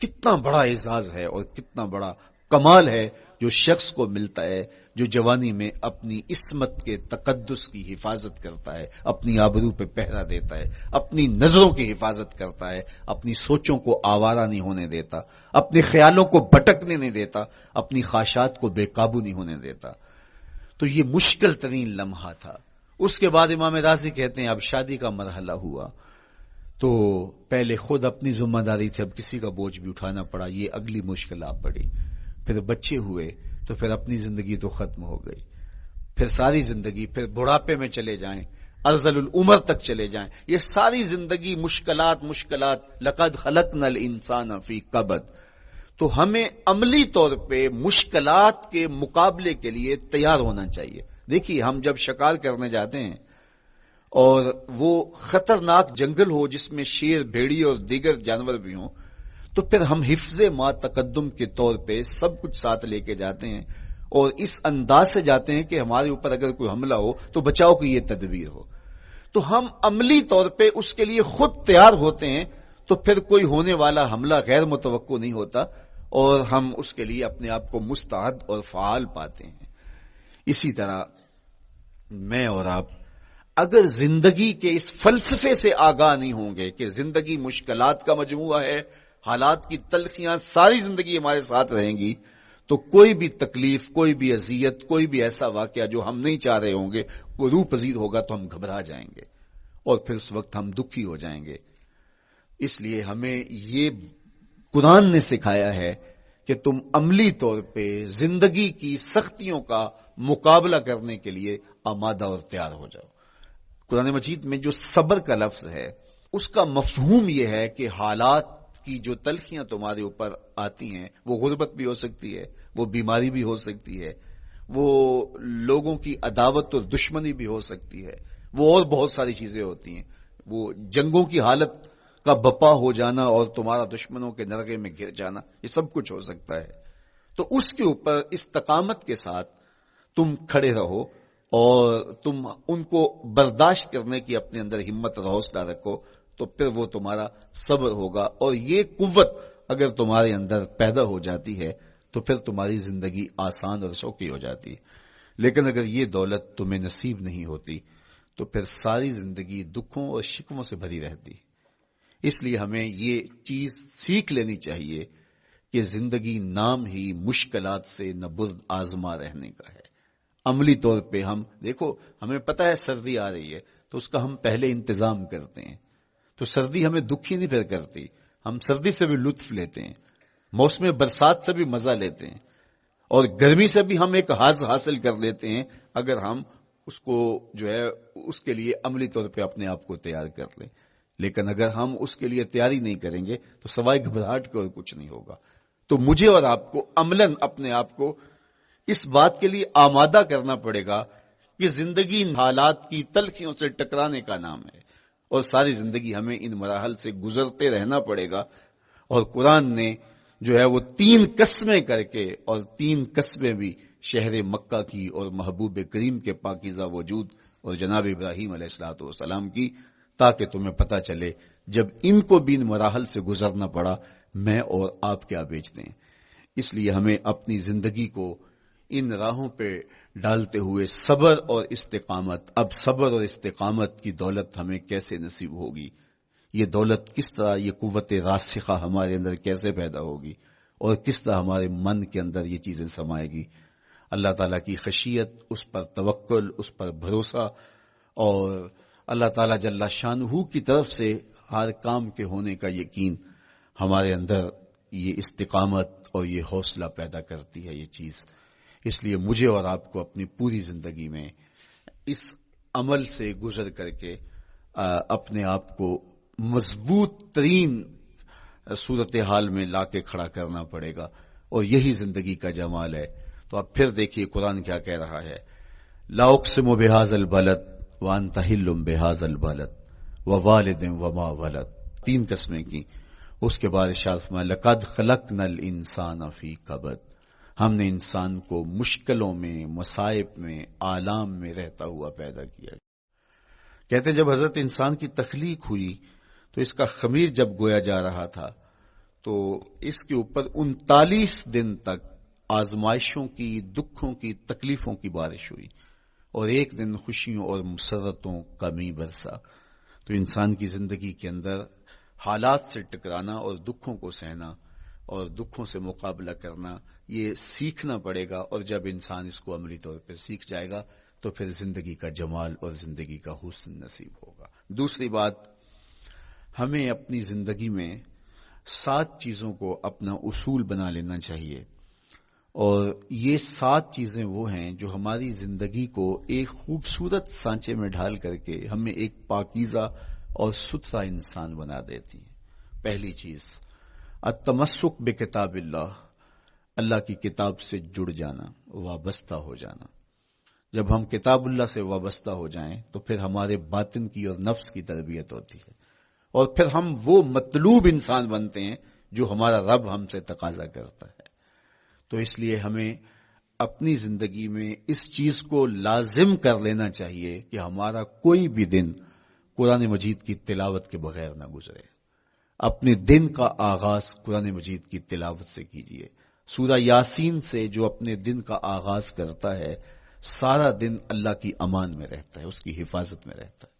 S1: کتنا بڑا اعزاز ہے اور کتنا بڑا کمال ہے جو شخص کو ملتا ہے جو جوانی میں اپنی عصمت کے تقدس کی حفاظت کرتا ہے، اپنی آبرو پہ پہرا دیتا ہے، اپنی نظروں کی حفاظت کرتا ہے، اپنی سوچوں کو آوارہ نہیں ہونے دیتا، اپنے خیالوں کو بھٹکنے نہیں دیتا، اپنی خواہشات کو بے قابو نہیں ہونے دیتا۔ تو یہ مشکل ترین لمحہ تھا۔ اس کے بعد امام راضی کہتے ہیں اب شادی کا مرحلہ ہوا تو پہلے خود اپنی ذمہ داری تھی، اب کسی کا بوجھ بھی اٹھانا پڑا، یہ اگلی مشکل آ پڑی۔ پھر بچے ہوئے تو پھر اپنی زندگی تو ختم ہو گئی، پھر ساری زندگی، پھر بڑھاپے میں چلے جائیں، ارذل العمر تک چلے جائیں، یہ ساری زندگی مشکلات لقد خلقنا الانسان فی کبد۔ تو ہمیں عملی طور پہ مشکلات کے مقابلے کے لیے تیار ہونا چاہیے۔ دیکھیے ہم جب شکار کرنے جاتے ہیں اور وہ خطرناک جنگل ہو جس میں شیر، بھیڑی اور دیگر جانور بھی ہوں، تو پھر ہم حفظ ما تقدم کے طور پہ سب کچھ ساتھ لے کے جاتے ہیں اور اس انداز سے جاتے ہیں کہ ہمارے اوپر اگر کوئی حملہ ہو تو بچاؤ کی یہ تدبیر ہو۔ تو ہم عملی طور پہ اس کے لیے خود تیار ہوتے ہیں، تو پھر کوئی ہونے والا حملہ غیر متوقع نہیں ہوتا اور ہم اس کے لیے اپنے آپ کو مستعد اور فعال پاتے ہیں۔ اسی طرح میں اور آپ اگر زندگی کے اس فلسفے سے آگاہ نہیں ہوں گے کہ زندگی مشکلات کا مجموعہ ہے، حالات کی تلخیاں ساری زندگی ہمارے ساتھ رہیں گی، تو کوئی بھی تکلیف، کوئی بھی اذیت، کوئی بھی ایسا واقعہ جو ہم نہیں چاہ رہے ہوں گے وہ روح پذیر ہوگا تو ہم گھبرا جائیں گے اور پھر اس وقت ہم دکھی ہو جائیں گے۔ اس لیے ہمیں یہ قرآن نے سکھایا ہے کہ تم عملی طور پہ زندگی کی سختیوں کا مقابلہ کرنے کے لیے آمادہ اور تیار ہو جاؤ۔ قرآن مجید میں جو صبر کا لفظ ہے اس کا مفہوم یہ ہے کہ حالات کی جو تلخیاں تمہارے اوپر آتی ہیں، وہ غربت بھی ہو سکتی ہے، وہ بیماری بھی ہو سکتی ہے، وہ لوگوں کی عداوت اور دشمنی بھی ہو سکتی ہے، وہ اور بہت ساری چیزیں ہوتی ہیں، وہ جنگوں کی حالت کا بپا ہو جانا اور تمہارا دشمنوں کے نرغے میں گر جانا، یہ سب کچھ ہو سکتا ہے۔ تو اس کے اوپر استقامت کے ساتھ تم کھڑے رہو اور تم ان کو برداشت کرنے کی اپنے اندر ہمت اور حوصلہ رکھو، تو پھر وہ تمہارا صبر ہوگا، اور یہ قوت اگر تمہارے اندر پیدا ہو جاتی ہے تو پھر تمہاری زندگی آسان اور سوکھی ہو جاتی ہے۔ لیکن اگر یہ دولت تمہیں نصیب نہیں ہوتی تو پھر ساری زندگی دکھوں اور شکووں سے بھری رہتی۔ اس لیے ہمیں یہ چیز سیکھ لینی چاہیے کہ زندگی نام ہی مشکلات سے نہ برد آزما رہنے کا ہے۔ عملی طور پہ ہم دیکھو، ہمیں پتہ ہے سردی آ رہی ہے تو اس کا ہم پہلے انتظام کرتے ہیں، تو سردی ہمیں دکھی نہیں پھر کرتی، ہم سردی سے بھی لطف لیتے ہیں، موسم برسات سے بھی مزہ لیتے ہیں، اور گرمی سے بھی ہم ایک حاص حاصل کر لیتے ہیں اگر ہم اس کو جو ہے اس کے لیے عملی طور پہ اپنے آپ کو تیار کر لیں۔ لیکن اگر ہم اس کے لیے تیاری نہیں کریں گے تو سوائے گھبراہٹ کے اور کچھ نہیں ہوگا۔ تو مجھے اور آپ کو عملاً اپنے آپ کو اس بات کے لیے آمادہ کرنا پڑے گا کہ زندگی حالات کی تلخیوں سے ٹکرانے کا نام ہے، اور ساری زندگی ہمیں ان مراحل سے گزرتے رہنا پڑے گا۔ اور قرآن نے جو ہے وہ 3 قسمیں کر کے، اور 3 قسمیں بھی شہر مکہ کی اور محبوب کریم کے پاکیزہ وجود اور جناب ابراہیم علیہ الصلوۃ والسلام کی، تاکہ تمہیں پتہ چلے جب ان کو بھی ان مراحل سے گزرنا پڑا میں اور آپ کیا بیچتے ہیں۔ اس لیے ہمیں اپنی زندگی کو ان راہوں پہ ڈالتے ہوئے صبر اور استقامت، اب صبر اور استقامت کی دولت ہمیں کیسے نصیب ہوگی، یہ دولت کس طرح، یہ قوت راسخہ ہمارے اندر کیسے پیدا ہوگی، اور کس طرح ہمارے من کے اندر یہ چیزیں سمائے گی۔ اللہ تعالیٰ کی خشیت، اس پر توکل، اس پر بھروسہ، اور اللہ تعالیٰ جل شانہ کی طرف سے ہر کام کے ہونے کا یقین ہمارے اندر یہ استقامت اور یہ حوصلہ پیدا کرتی ہے یہ چیز۔ اس لیے مجھے اور آپ کو اپنی پوری زندگی میں اس عمل سے گزر کر کے اپنے آپ کو مضبوط ترین صورتحال میں لا کے کھڑا کرنا پڑے گا، اور یہی زندگی کا جمال ہے۔ تو اب پھر دیکھیے قرآن کیا کہہ رہا ہے، لا اقسم بہذا البلد وانت حل بہذا البلد ووالد وما ولد، 3 قسمیں کی۔ اس کے بعد ارشاد فرمایا لقد خلقنا الانسان فی کبد، ہم نے انسان کو مشکلوں میں، مصائب میں، آلام میں رہتا ہوا پیدا کیا۔ کہتے ہیں جب حضرت انسان کی تخلیق ہوئی تو اس کا خمیر جب گویا جا رہا تھا تو اس کے اوپر 39 دن تک آزمائشوں کی، دکھوں کی، تکلیفوں کی بارش ہوئی، اور ایک دن خوشیوں اور مسرتوں کا می برسا۔ تو انسان کی زندگی کے اندر حالات سے ٹکرانا اور دکھوں کو سہنا اور دکھوں سے مقابلہ کرنا یہ سیکھنا پڑے گا، اور جب انسان اس کو عملی طور پر سیکھ جائے گا تو پھر زندگی کا جمال اور زندگی کا حسن نصیب ہوگا۔ دوسری بات، ہمیں اپنی زندگی میں 7 چیزوں کو اپنا اصول بنا لینا چاہیے، اور یہ 7 چیزیں وہ ہیں جو ہماری زندگی کو ایک خوبصورت سانچے میں ڈھال کر کے ہمیں ایک پاکیزہ اور ستھرا انسان بنا دیتی ہیں۔ پہلی چیز، التمسک بکتاب اللہ، اللہ کی کتاب سے جڑ جانا، وابستہ ہو جانا۔ جب ہم کتاب اللہ سے وابستہ ہو جائیں تو پھر ہمارے باطن کی اور نفس کی تربیت ہوتی ہے، اور پھر ہم وہ مطلوب انسان بنتے ہیں جو ہمارا رب ہم سے تقاضا کرتا ہے۔ تو اس لیے ہمیں اپنی زندگی میں اس چیز کو لازم کر لینا چاہیے کہ ہمارا کوئی بھی دن قرآن مجید کی تلاوت کے بغیر نہ گزرے۔ اپنے دن کا آغاز قرآن مجید کی تلاوت سے کیجیے۔ سورہ یاسین سے جو اپنے دن کا آغاز کرتا ہے سارا دن اللہ کی امان میں رہتا ہے، اس کی حفاظت میں رہتا ہے.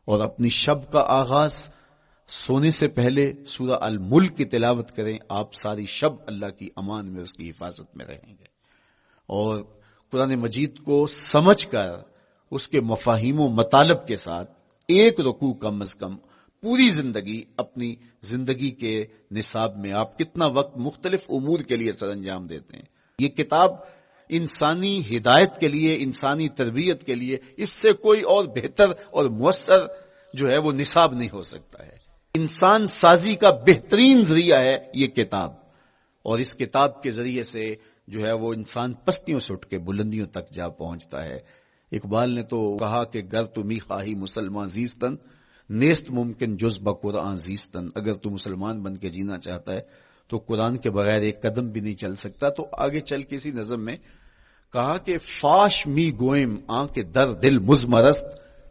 S1: اور اپنی شب کا آغاز سونے سے پہلے سورہ الملک کی تلاوت کریں، آپ ساری شب اللہ کی امان میں، اس کی حفاظت میں رہیں گے. اور قرآن مجید کو سمجھ کر اس کے مفاہیم و مطالب کے ساتھ ایک رکوع کم از کم پوری زندگی، اپنی زندگی کے نصاب میں آپ کتنا وقت مختلف امور کے لیے سر انجام دیتے ہیں. یہ کتاب انسانی ہدایت کے لیے، انسانی تربیت کے لیے، اس سے کوئی اور بہتر اور مؤثر جو ہے وہ نصاب نہیں ہو سکتا ہے. انسان سازی کا بہترین ذریعہ ہے یہ کتاب، اور اس کتاب کے ذریعے سے جو ہے وہ انسان پستیوں سے اٹھ کے بلندیوں تک جا پہنچتا ہے. اقبال نے تو کہا کہ گر تمی خواہی مسلمان زیستن، نیست ممکن جز بقرآن زیستن. اگر تو مسلمان بن کے جینا چاہتا ہے تو قرآن کے بغیر ایک قدم بھی نہیں چل سکتا. تو آگے چل کے اسی نظم میں کہا کہ فاش می گوئم آنکھ در دل مزمرست،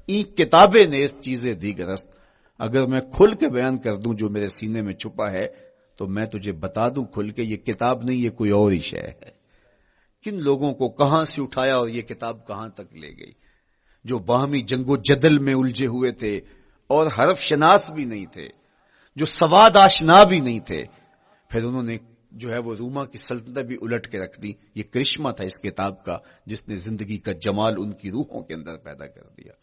S1: این کتابیں نیست چیزیں دیگرست. اگر میں کھل کے بیان کر دوں جو میرے سینے میں چھپا ہے تو میں تجھے بتا دوں کھل کے، یہ کتاب نہیں، یہ کوئی اور ہی شے ہے. کن لوگوں کو کہاں سے اٹھایا اور یہ کتاب کہاں تک لے گئی، جو باہمی جنگ و جدل میں الجھے ہوئے تھے اور حرف شناس بھی نہیں تھے، جو سواد آشنا بھی نہیں تھے. پھر انہوں نے جو ہے وہ روما کی سلطنت بھی الٹ کے رکھ دی. یہ کرشمہ تھا اس کتاب کا، جس نے زندگی کا جمال ان کی روحوں کے اندر پیدا کر دیا.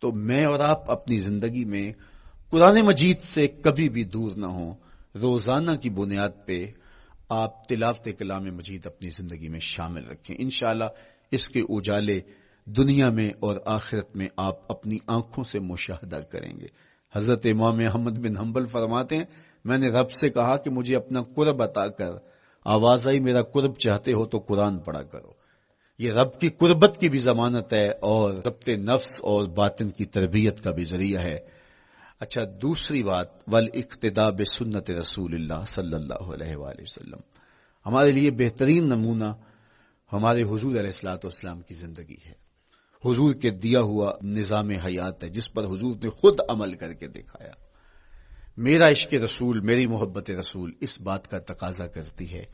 S1: تو میں اور آپ اپنی زندگی میں قرآن مجید سے کبھی بھی دور نہ ہوں. روزانہ کی بنیاد پہ آپ تلاوت کلام مجید اپنی زندگی میں شامل رکھیں. انشاءاللہ اس کے اجالے دنیا میں اور آخرت میں آپ اپنی آنکھوں سے مشاہدہ کریں گے. حضرت امام احمد بن حنبل فرماتے ہیں، میں نے رب سے کہا کہ مجھے اپنا قرب عطا کر. آواز آئی میرا قرب چاہتے ہو تو قرآن پڑھا کرو. یہ رب کی قربت کی بھی ضمانت ہے اور ضبط نفس اور باطن کی تربیت کا بھی ذریعہ ہے. اچھا، دوسری بات، والاقتداء بسنت رسول اللہ صلی اللہ علیہ وآلہ وسلم. ہمارے لیے بہترین نمونہ ہمارے حضور علیہ الصلوۃ والسلام کی زندگی ہے، حضور کے دیا ہوا نظام حیات ہے جس پر حضور نے خود عمل کر کے دکھایا. میرا عشق رسول، میری محبت رسول اس بات کا تقاضا کرتی ہے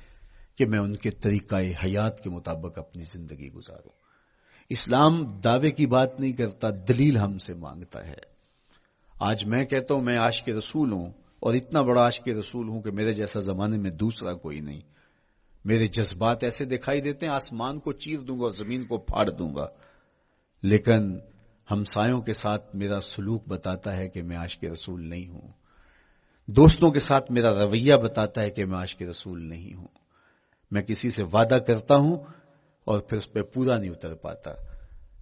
S1: کہ میں ان کے طریقہ حیات کے مطابق اپنی زندگی گزاروں. اسلام دعوے کی بات نہیں کرتا، دلیل ہم سے مانگتا ہے. آج میں کہتا ہوں میں عاشق رسول ہوں، اور اتنا بڑا عاشق رسول ہوں کہ میرے جیسا زمانے میں دوسرا کوئی نہیں. میرے جذبات ایسے دکھائی دیتے ہیں آسمان کو چیر دوں گا اور زمین کو پھاڑ دوں گا، لیکن ہمسایوں کے ساتھ میرا سلوک بتاتا ہے کہ میں عاشق رسول نہیں ہوں. دوستوں کے ساتھ میرا رویہ بتاتا ہے کہ میں عاشق رسول نہیں ہوں. میں کسی سے وعدہ کرتا ہوں اور پھر اس پہ پورا نہیں اتر پاتا،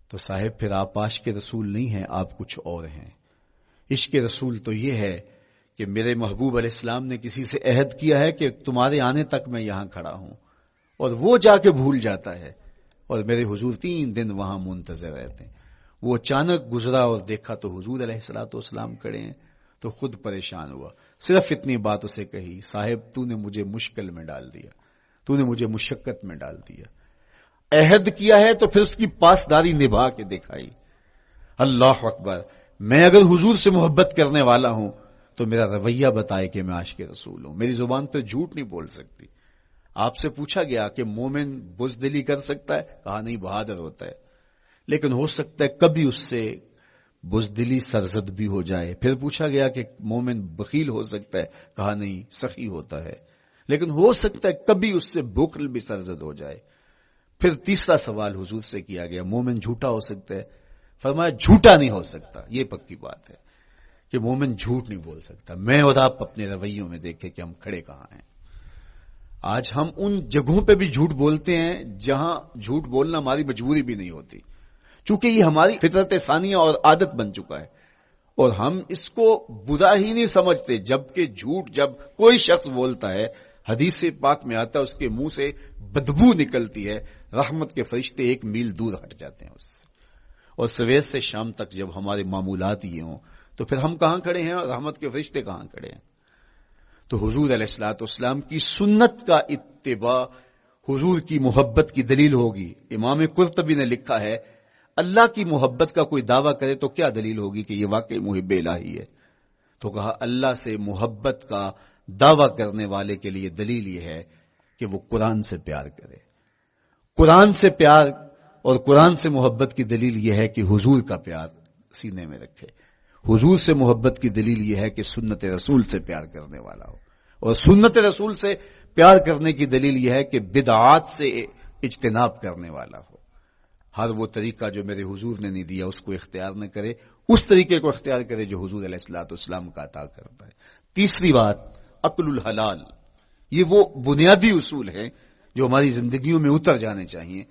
S1: تو صاحب پھر آپ عاشق رسول نہیں ہیں، آپ کچھ اور ہیں. عشق رسول تو یہ ہے کہ میرے محبوب علیہ السلام نے کسی سے عہد کیا ہے کہ تمہارے آنے تک میں یہاں کھڑا ہوں، اور وہ جا کے بھول جاتا ہے، اور میرے حضور 3 دن وہاں منتظر رہتے ہیں. وہ اچانک گزرا اور دیکھا تو حضور علیہ الصلوۃ والسلام کھڑے ہیں، تو خود پریشان ہوا. صرف اتنی بات اسے کہی، صاحب تو نے مجھے مشکل میں ڈال دیا، تو نے مجھے مشقت میں ڈال دیا. عہد کیا ہے تو پھر اس کی پاسداری نبھا کے دکھائی. اللہ اکبر. میں اگر حضور سے محبت کرنے والا ہوں تو میرا رویہ بتائے کہ میں عاشق رسول ہوں. میری زبان پہ جھوٹ نہیں بول سکتی. آپ سے پوچھا گیا کہ مومن بزدلی کر سکتا ہے؟ کہا نہیں، بہادر ہوتا ہے. لیکن ہو سکتا ہے کبھی اس سے بزدلی سرزد بھی ہو جائے. پھر پوچھا گیا کہ مومن بخیل ہو سکتا ہے؟ کہا نہیں، سخی ہوتا ہے. لیکن ہو سکتا ہے کبھی اس سے بخل بھی سرزد ہو جائے. پھر تیسرا سوال حضور سے کیا گیا، مومن جھوٹا ہو سکتا ہے؟ فرمایا جھوٹا نہیں ہو سکتا. یہ پکی بات ہے کہ مومن جھوٹ نہیں بول سکتا. میں اور آپ اپنے رویوں میں دیکھیں کہ ہم کھڑے کہاں ہیں. آج ہم ان جگہوں پہ بھی جھوٹ بولتے ہیں جہاں جھوٹ بولنا ہماری مجبوری بھی نہیں ہوتی، چونکہ یہ ہماری فطرت ثانیہ اور عادت بن چکا ہے، اور ہم اس کو برا ہی نہیں سمجھتے. جبکہ جھوٹ جب کوئی شخص بولتا ہے، حدیث پاک میں آتا ہے اس کے منہ سے بدبو نکلتی ہے، رحمت کے فرشتے 1 میل دور ہٹ جاتے ہیں اس سے. اور سویر سے شام تک جب ہمارے معمولات یہ ہوں تو پھر ہم کہاں کھڑے ہیں اور رحمت کے فرشتے کہاں کھڑے ہیں؟ تو حضور علیہ الصلوۃ والسلام کی سنت کا اتباع حضور کی محبت کی دلیل ہوگی. امام قرطبی نے لکھا ہے، اللہ کی محبت کا کوئی دعویٰ کرے تو کیا دلیل ہوگی کہ یہ واقعی محب الہی ہے؟ تو کہا اللہ سے محبت کا دعویٰ کرنے والے کے لیے دلیل یہ ہے کہ وہ قرآن سے پیار کرے. قرآن سے پیار اور قرآن سے محبت کی دلیل یہ ہے کہ حضور کا پیار سینے میں رکھے. حضور سے محبت کی دلیل یہ ہے کہ سنت رسول سے پیار کرنے والا ہو, اور سنت رسول سے پیار کرنے کی دلیل یہ ہے کہ بدعات سے اجتناب کرنے والا ہو. ہر وہ طریقہ جو میرے حضور نے نہیں دیا اس کو اختیار نہ کرے, اس طریقے کو اختیار کرے جو حضور علیہ الصلوۃ والسلام کا عطا کرتا ہے. تیسری بات, عقل الحلال. یہ وہ بنیادی اصول ہیں جو ہماری زندگیوں میں اتر جانے چاہیے,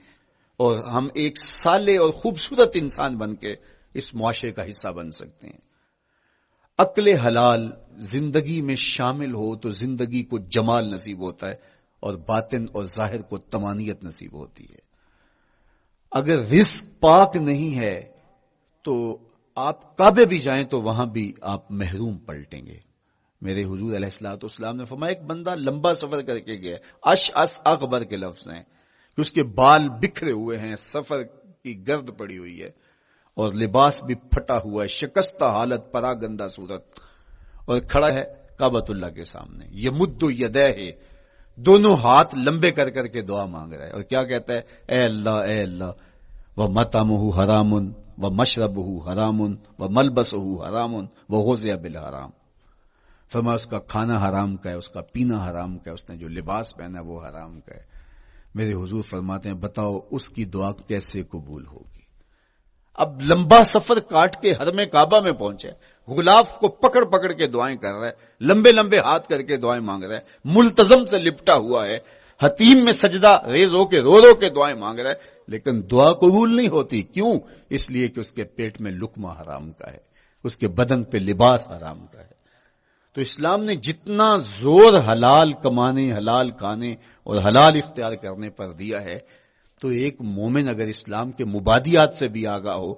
S1: اور ہم ایک صالح اور خوبصورت انسان بن کے اس معاشرے کا حصہ بن سکتے ہیں. عقل حلال زندگی میں شامل ہو تو زندگی کو جمال نصیب ہوتا ہے, اور باطن اور ظاہر کو طمانینت نصیب ہوتی ہے. اگر رزق پاک نہیں ہے تو آپ کعبے بھی جائیں تو وہاں بھی آپ محروم پلٹیں گے. میرے حضور علیہ الصلوۃ والسلام نے فرمایا ایک بندہ لمبا سفر کر کے گیا, اشعث اغبر کے لفظ ہیں کہ اس کے بال بکھرے ہوئے ہیں, سفر کی گرد پڑی ہوئی ہے, اور لباس بھی پھٹا ہوا ہے, شکستہ حالت, پراگندہ صورت, اور کھڑا ہے کعبۃ اللہ کے سامنے. یمد یدیہ, دونوں ہاتھ لمبے کر کر کے دعا مانگ رہا ہے, اور کیا کہتا ہے, اے اللہ ومطعمہ حرام ومشربہ حرام وملبسہ حرام وغذی بالحرام. فرمایا اس کا کھانا حرام کا ہے, اس کا پینا حرام کا ہے, اس نے جو لباس پہنا وہ حرام کا ہے. میرے حضور فرماتے ہیں بتاؤ اس کی دعا کیسے قبول ہوگی. اب لمبا سفر کاٹ کے حرم کعبہ میں پہنچے, غلاف کو پکڑ پکڑ کے دعائیں کر رہا ہے, لمبے لمبے ہاتھ کر کے دعائیں مانگ رہا ہے, ملتزم سے لپٹا ہوا ہے, حتیم میں سجدہ ریز ہو کے رو رو کے دعائیں مانگ رہا ہے, لیکن دعا قبول نہیں ہوتی. کیوں؟ اس لیے کہ اس کے پیٹ میں لقمہ حرام کا ہے, اس کے بدن پہ لباس حرام کا ہے. تو اسلام نے جتنا زور حلال کمانے, حلال کھانے اور حلال اختیار کرنے پر دیا ہے, تو ایک مومن اگر اسلام کے مبادیات سے بھی آگاہ ہو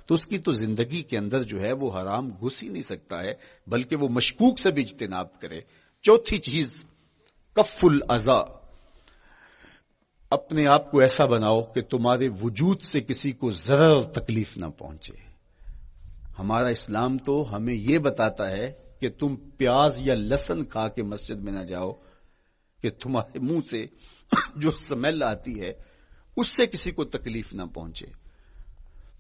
S1: تو اس کی تو زندگی کے اندر جو ہے وہ حرام گھس ہی نہیں سکتا ہے, بلکہ وہ مشکوک سے بھی اجتناب کرے. چوتھی چیز, کف الاذی. اپنے آپ کو ایسا بناؤ کہ تمہارے وجود سے کسی کو ضرر اور تکلیف نہ پہنچے. ہمارا اسلام تو ہمیں یہ بتاتا ہے کہ تم پیاز یا لہسن کھا کے مسجد میں نہ جاؤ کہ تمہارے منہ سے جو سمیل آتی ہے اس سے کسی کو تکلیف نہ پہنچے.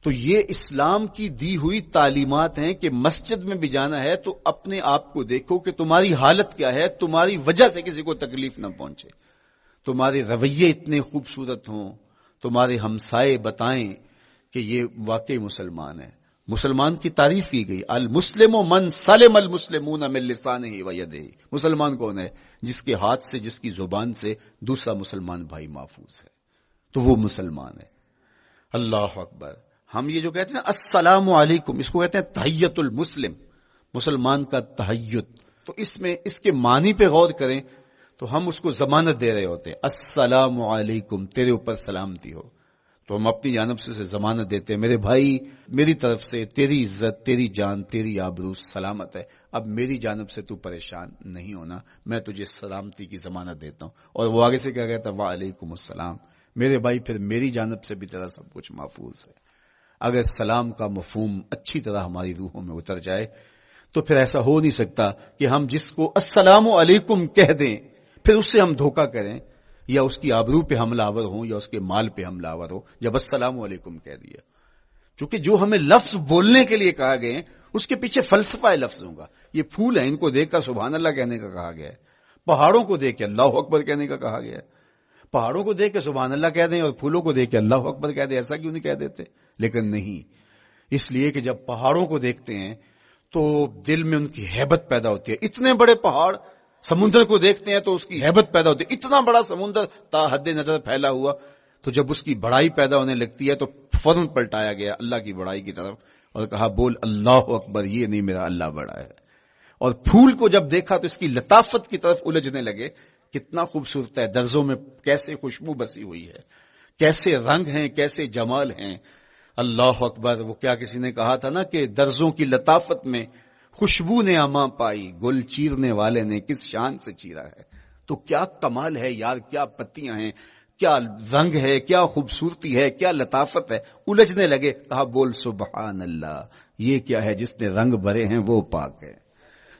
S1: تو یہ اسلام کی دی ہوئی تعلیمات ہیں کہ مسجد میں بھی جانا ہے تو اپنے آپ کو دیکھو کہ تمہاری حالت کیا ہے, تمہاری وجہ سے کسی کو تکلیف نہ پہنچے. تمہارے رویے اتنے خوبصورت ہوں, تمہارے ہمسائے بتائیں کہ یہ واقعی مسلمان ہے. مسلمان کی تعریف کی گئی, المسلم من سلم المسلمون من لسانہ و یدہ. مسلمان کون ہے؟ جس کے ہاتھ سے, جس کی زبان سے دوسرا مسلمان بھائی محفوظ ہے, تو وہ مسلمان ہے. اللہ اکبر. ہم یہ جو کہتے ہیں السلام علیکم, اس کو کہتے ہیں تحیت المسلم, مسلمان کا تحیت. تو اس میں اس کے معنی پہ غور کریں تو ہم اس کو ضمانت دے رہے ہوتے ہیں, السلام علیکم, تیرے اوپر سلامتی ہو. تو ہم اپنی جانب سے ضمانت دیتے ہیں میرے بھائی, میری طرف سے تیری عزت, تیری جان, تیری آبرو سلامت ہے. اب میری جانب سے تو پریشان نہیں ہونا, میں تجھے سلامتی کی ضمانت دیتا ہوں. اور وہ آگے سے کیا کہتا ہے, وعلیکم السلام. میرے بھائی پھر میری جانب سے بھی تیرا سب کچھ محفوظ ہے. اگر سلام کا مفہوم اچھی طرح ہماری روحوں میں اتر جائے تو پھر ایسا ہو نہیں سکتا کہ ہم جس کو السلام علیکم کہہ دیں پھر اس سے ہم دھوکہ کریں, یا اس کی آبرو پہ حملہ آور ہوں, یا اس کے مال پہ حملہ آور ہو جب السلام علیکم کہہ دیا. چونکہ جو ہمیں لفظ بولنے کے لیے کہا گئے اس کے پیچھے فلسفہ ہے لفظوں کا. یہ پھول ہیں, ان کو دیکھ کر سبحان اللہ کہنے کا کہا گیا ہے. پہاڑوں کو دیکھ کے اللہ اکبر کہنے کا کہا گیا ہے. پہاڑوں کو دیکھ کے سبحان اللہ کہہ دیں اور پھولوں کو دیکھ کے اللہ اکبر کہہ دیں, ایسا کیوں نہیں کہہ دیتے؟ لیکن نہیں, اس لیے کہ جب پہاڑوں کو دیکھتے ہیں تو دل میں ان کی ہیبت پیدا ہوتی ہے. اتنے بڑے پہاڑ, سمندر کو دیکھتے ہیں تو اس کی ہیبت پیدا ہوتی ہے. اتنا بڑا سمندر تا حد نظر پھیلا ہوا, تو جب اس کی بڑائی پیدا ہونے لگتی ہے تو فوراً پلٹایا گیا اللہ کی بڑائی کی طرف اور کہا بول اللہ اکبر, یہ نہیں میرا اللہ بڑا ہے. اور پھول کو جب دیکھا تو اس کی لطافت کی طرف الجھنے لگے, کتنا خوبصورت ہے, درزوں میں کیسے خوشبو بسی ہوئی ہے, کیسے رنگ ہیں, کیسے جمال ہیں. اللہ اکبر. وہ کیا کسی نے کہا تھا نا کہ درزوں کی لطافت میں خوشبو نے اماں پائی, گل چیرنے والے نے کس شان سے چیرا ہے. تو کیا کمال ہے یار, کیا پتیاں ہیں, کیا رنگ ہے, کیا خوبصورتی ہے, کیا لطافت ہے. الجھنے لگے, کہا بول سبحان اللہ, یہ کیا ہے جس نے رنگ بھرے ہیں وہ پاک ہے.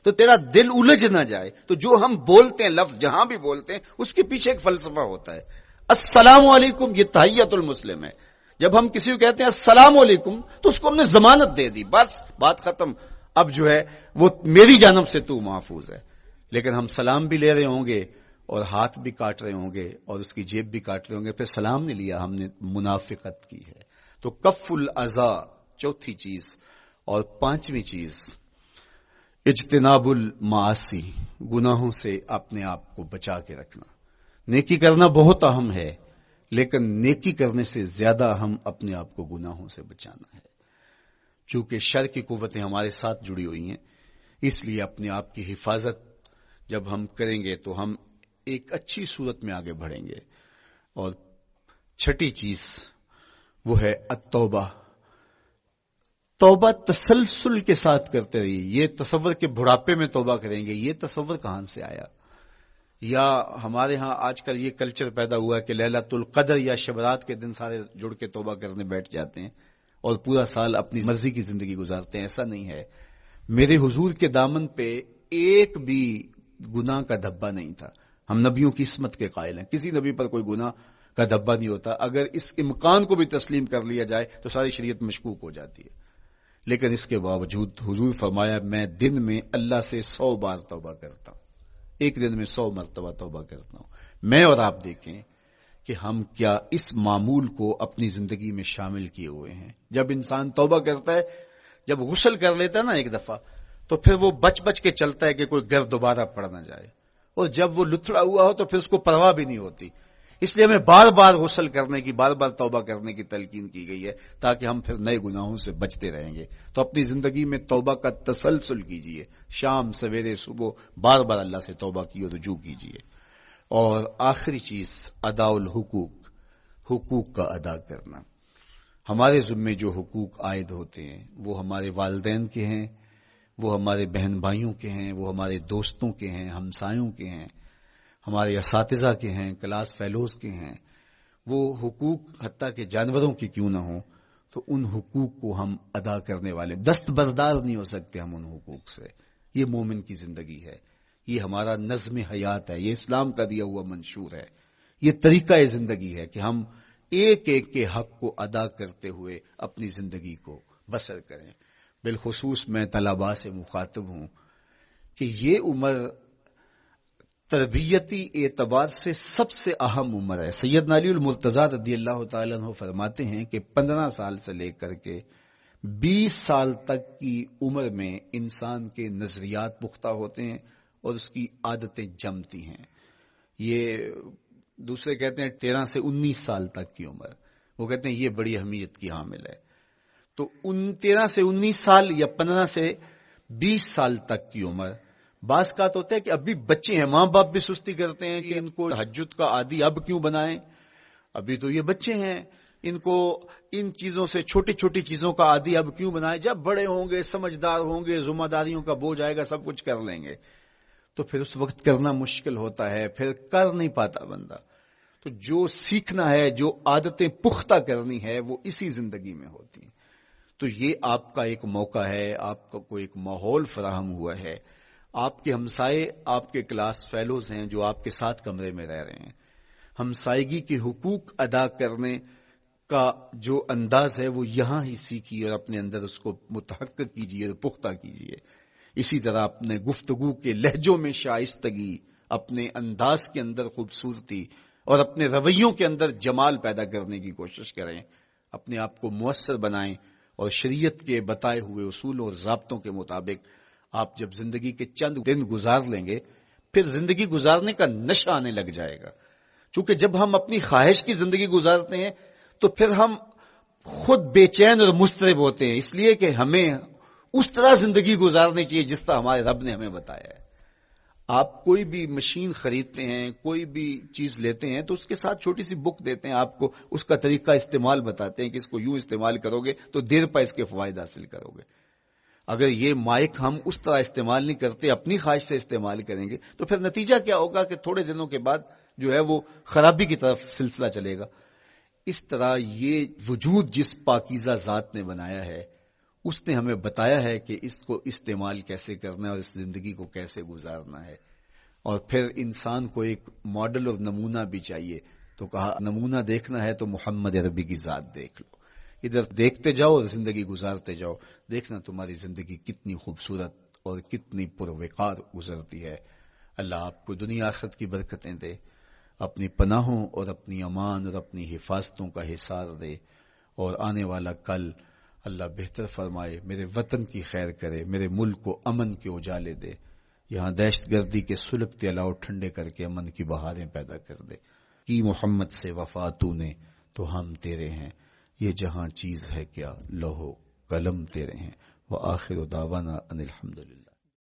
S1: تو تیرا دل الجھ نہ جائے. تو جو ہم بولتے ہیں لفظ جہاں بھی بولتے ہیں اس کے پیچھے ایک فلسفہ ہوتا ہے. السلام علیکم یہ تحیت المسلم ہے. جب ہم کسی کو کہتے ہیں السلام علیکم تو اس کو ہم نے ضمانت دے دی، بس بات ختم، اب جو ہے وہ میری جانب سے تو محفوظ ہے. لیکن ہم سلام بھی لے رہے ہوں گے اور ہاتھ بھی کاٹ رہے ہوں گے اور اس کی جیب بھی کاٹ رہے ہوں گے، پھر سلام نہیں لیا، ہم نے منافقت کی ہے. تو کف الاذی چوتھی چیز. اور پانچویں چیز اجتناب المعاصی، گناہوں سے اپنے آپ کو بچا کے رکھنا. نیکی کرنا بہت اہم ہے، لیکن نیکی کرنے سے زیادہ ہم اپنے آپ کو گناہوں سے بچانا ہے. چونکہ شر کی قوتیں ہمارے ساتھ جڑی ہوئی ہیں، اس لیے اپنے آپ کی حفاظت جب ہم کریں گے تو ہم ایک اچھی صورت میں آگے بڑھیں گے. اور چھٹی چیز وہ ہے التوبہ. توبہ تسلسل کے ساتھ کرتے رہیے. یہ تصور کہ بڑھاپے میں توبہ کریں گے، یہ تصور کہاں سے آیا؟ یا ہمارے ہاں آج کل یہ کلچر پیدا ہوا ہے کہ لیلۃ القدر یا شبرات کے دن سارے جڑ کے توبہ کرنے بیٹھ جاتے ہیں اور پورا سال اپنی مرضی کی زندگی گزارتے ہیں. ایسا نہیں ہے. میرے حضور کے دامن پہ ایک بھی گناہ کا دھبا نہیں تھا. ہم نبیوں کی عصمت کے قائل ہیں، کسی نبی پر کوئی گناہ کا دھبا نہیں ہوتا. اگر اس امکان کو بھی تسلیم کر لیا جائے تو ساری شریعت مشکوک ہو جاتی ہے. لیکن اس کے باوجود حضور فرمایا میں دن میں اللہ سے 100 بار توبہ کرتا ہوں، ایک دن میں 100 مرتبہ توبہ کرتا ہوں. میں اور آپ دیکھیں کہ ہم کیا اس معمول کو اپنی زندگی میں شامل کیے ہوئے ہیں. جب انسان توبہ کرتا ہے، جب غسل کر لیتا ہے نا ایک دفعہ، تو پھر وہ بچ بچ کے چلتا ہے کہ کوئی گرد دوبارہ پڑ نہ جائے. اور جب وہ لتھڑا ہوا ہو تو پھر اس کو پرواہ بھی نہیں ہوتی. اس لیے ہمیں بار بار غسل کرنے کی، بار بار توبہ کرنے کی تلقین کی گئی ہے تاکہ ہم پھر نئے گناہوں سے بچتے رہیں گے. تو اپنی زندگی میں توبہ کا تسلسل کیجئے، شام سویرے صبح بار بار اللہ سے توبہ کی اور رجوع کیجئے. اور آخری چیز ادا الحقوق، حقوق کا ادا کرنا. ہمارے ذمے جو حقوق عائد ہوتے ہیں وہ ہمارے والدین کے ہیں، وہ ہمارے بہن بھائیوں کے ہیں، وہ ہمارے دوستوں کے ہیں، ہمسایوں کے ہیں، ہمارے اساتذہ کے ہیں، کلاس فیلوز کے ہیں. وہ حقوق حتیٰ کہ جانوروں کے کیوں نہ ہوں تو ان حقوق کو ہم ادا کرنے والے، دستبردار نہیں ہو سکتے ہم ان حقوق سے. یہ مومن کی زندگی ہے، یہ ہمارا نظم حیات ہے، یہ اسلام کا دیا ہوا منشور ہے، یہ طریقہ زندگی ہے کہ ہم ایک ایک کے حق کو ادا کرتے ہوئے اپنی زندگی کو بسر کریں. بالخصوص میں طلباء سے مخاطب ہوں کہ یہ عمر تربیتی اعتبار سے سب سے اہم عمر ہے. سیدنا علی المرتضیٰ رضی اللہ تعالیٰ عنہ فرماتے ہیں کہ 15 سال سے لے کر کے 20 سال تک کی عمر میں انسان کے نظریات پختہ ہوتے ہیں اور اس کی عادتیں جمتی ہیں. یہ دوسرے کہتے ہیں 13 سے 19 سال تک کی عمر، وہ کہتے ہیں یہ بڑی اہمیت کی حامل ہے. تو 13 سے 19 سال یا 15 سے 20 سال تک کی عمر، بعض کا تو ہوتا ہے کہ ابھی بچے ہیں، ماں باپ بھی سستی کرتے ہیں کہ ان کو تہجد کا عادی اب کیوں بنائیں، ابھی تو یہ بچے ہیں، ان کو ان چیزوں سے، چھوٹی چھوٹی چیزوں کا عادی اب کیوں بنائیں، جب بڑے ہوں گے، سمجھدار ہوں گے، ذمہ داریوں کا بوجھ آئے گا، سب کچھ کر لیں گے. تو پھر اس وقت کرنا مشکل ہوتا ہے، پھر کر نہیں پاتا بندہ. تو جو سیکھنا ہے، جو عادتیں پختہ کرنی ہے، وہ اسی زندگی میں ہوتی ہیں. تو یہ آپ کا ایک موقع ہے، آپ کو ایک ماحول فراہم ہوا ہے. آپ کے ہمسائے آپ کے کلاس فیلوز ہیں جو آپ کے ساتھ کمرے میں رہ رہے ہیں. ہمسائیگی کے حقوق ادا کرنے کا جو انداز ہے وہ یہاں ہی سیکھیے اور اپنے اندر اس کو متحقق کیجیے اور پختہ کیجیے. اسی طرح اپنے گفتگو کے لہجوں میں شائستگی، اپنے انداز کے اندر خوبصورتی اور اپنے رویوں کے اندر جمال پیدا کرنے کی کوشش کریں. اپنے آپ کو مؤثر بنائیں اور شریعت کے بتائے ہوئے اصولوں اور ضابطوں کے مطابق آپ جب زندگی کے چند دن گزار لیں گے پھر زندگی گزارنے کا نشہ آنے لگ جائے گا. چونکہ جب ہم اپنی خواہش کی زندگی گزارتے ہیں تو پھر ہم خود بے چین اور مضطرب ہوتے ہیں، اس لیے کہ ہمیں اس طرح زندگی گزارنی چاہیے جس طرح ہمارے رب نے ہمیں بتایا ہے. آپ کوئی بھی مشین خریدتے ہیں، کوئی بھی چیز لیتے ہیں تو اس کے ساتھ چھوٹی سی بک دیتے ہیں، آپ کو اس کا طریقہ استعمال بتاتے ہیں کہ اس کو یوں استعمال کرو گے تو دیر پا اس کے فوائد حاصل کرو گے. اگر یہ مائک ہم اس طرح استعمال نہیں کرتے، اپنی خواہش سے استعمال کریں گے تو پھر نتیجہ کیا ہوگا کہ تھوڑے دنوں کے بعد جو ہے وہ خرابی کی طرف سلسلہ چلے گا. اس طرح یہ وجود جس پاکیزہ ذات نے بنایا ہے اس نے ہمیں بتایا ہے کہ اس کو استعمال کیسے کرنا ہے اور اس زندگی کو کیسے گزارنا ہے. اور پھر انسان کو ایک ماڈل اور نمونہ بھی چاہیے. تو تو کہا نمونہ دیکھنا ہے تو محمد عربی کی ذات دیکھ لو، ادھر دیکھتے جاؤ اور زندگی گزارتے جاؤ، دیکھنا تمہاری زندگی کتنی خوبصورت اور کتنی پروقار گزرتی ہے۔ اللہ آپ کو دنیا آخرت کی برکتیں دے، اپنی پناہوں اور اپنی امان اور اپنی حفاظتوں کا حصار دے، اور آنے والا کل اللہ بہتر فرمائے، میرے وطن کی خیر کرے، میرے ملک کو امن کے اجالے دے، یہاں دہشت گردی کے سلگتے الاؤ ٹھنڈے کر کے امن کی بہاریں پیدا کر دے۔ کی محمد سے وفا تو نے تو ہم تیرے ہیں، یہ جہاں چیز ہے کیا لوح و قلم تیرے ہیں۔ وآخر دعوانا ان الحمدللہ۔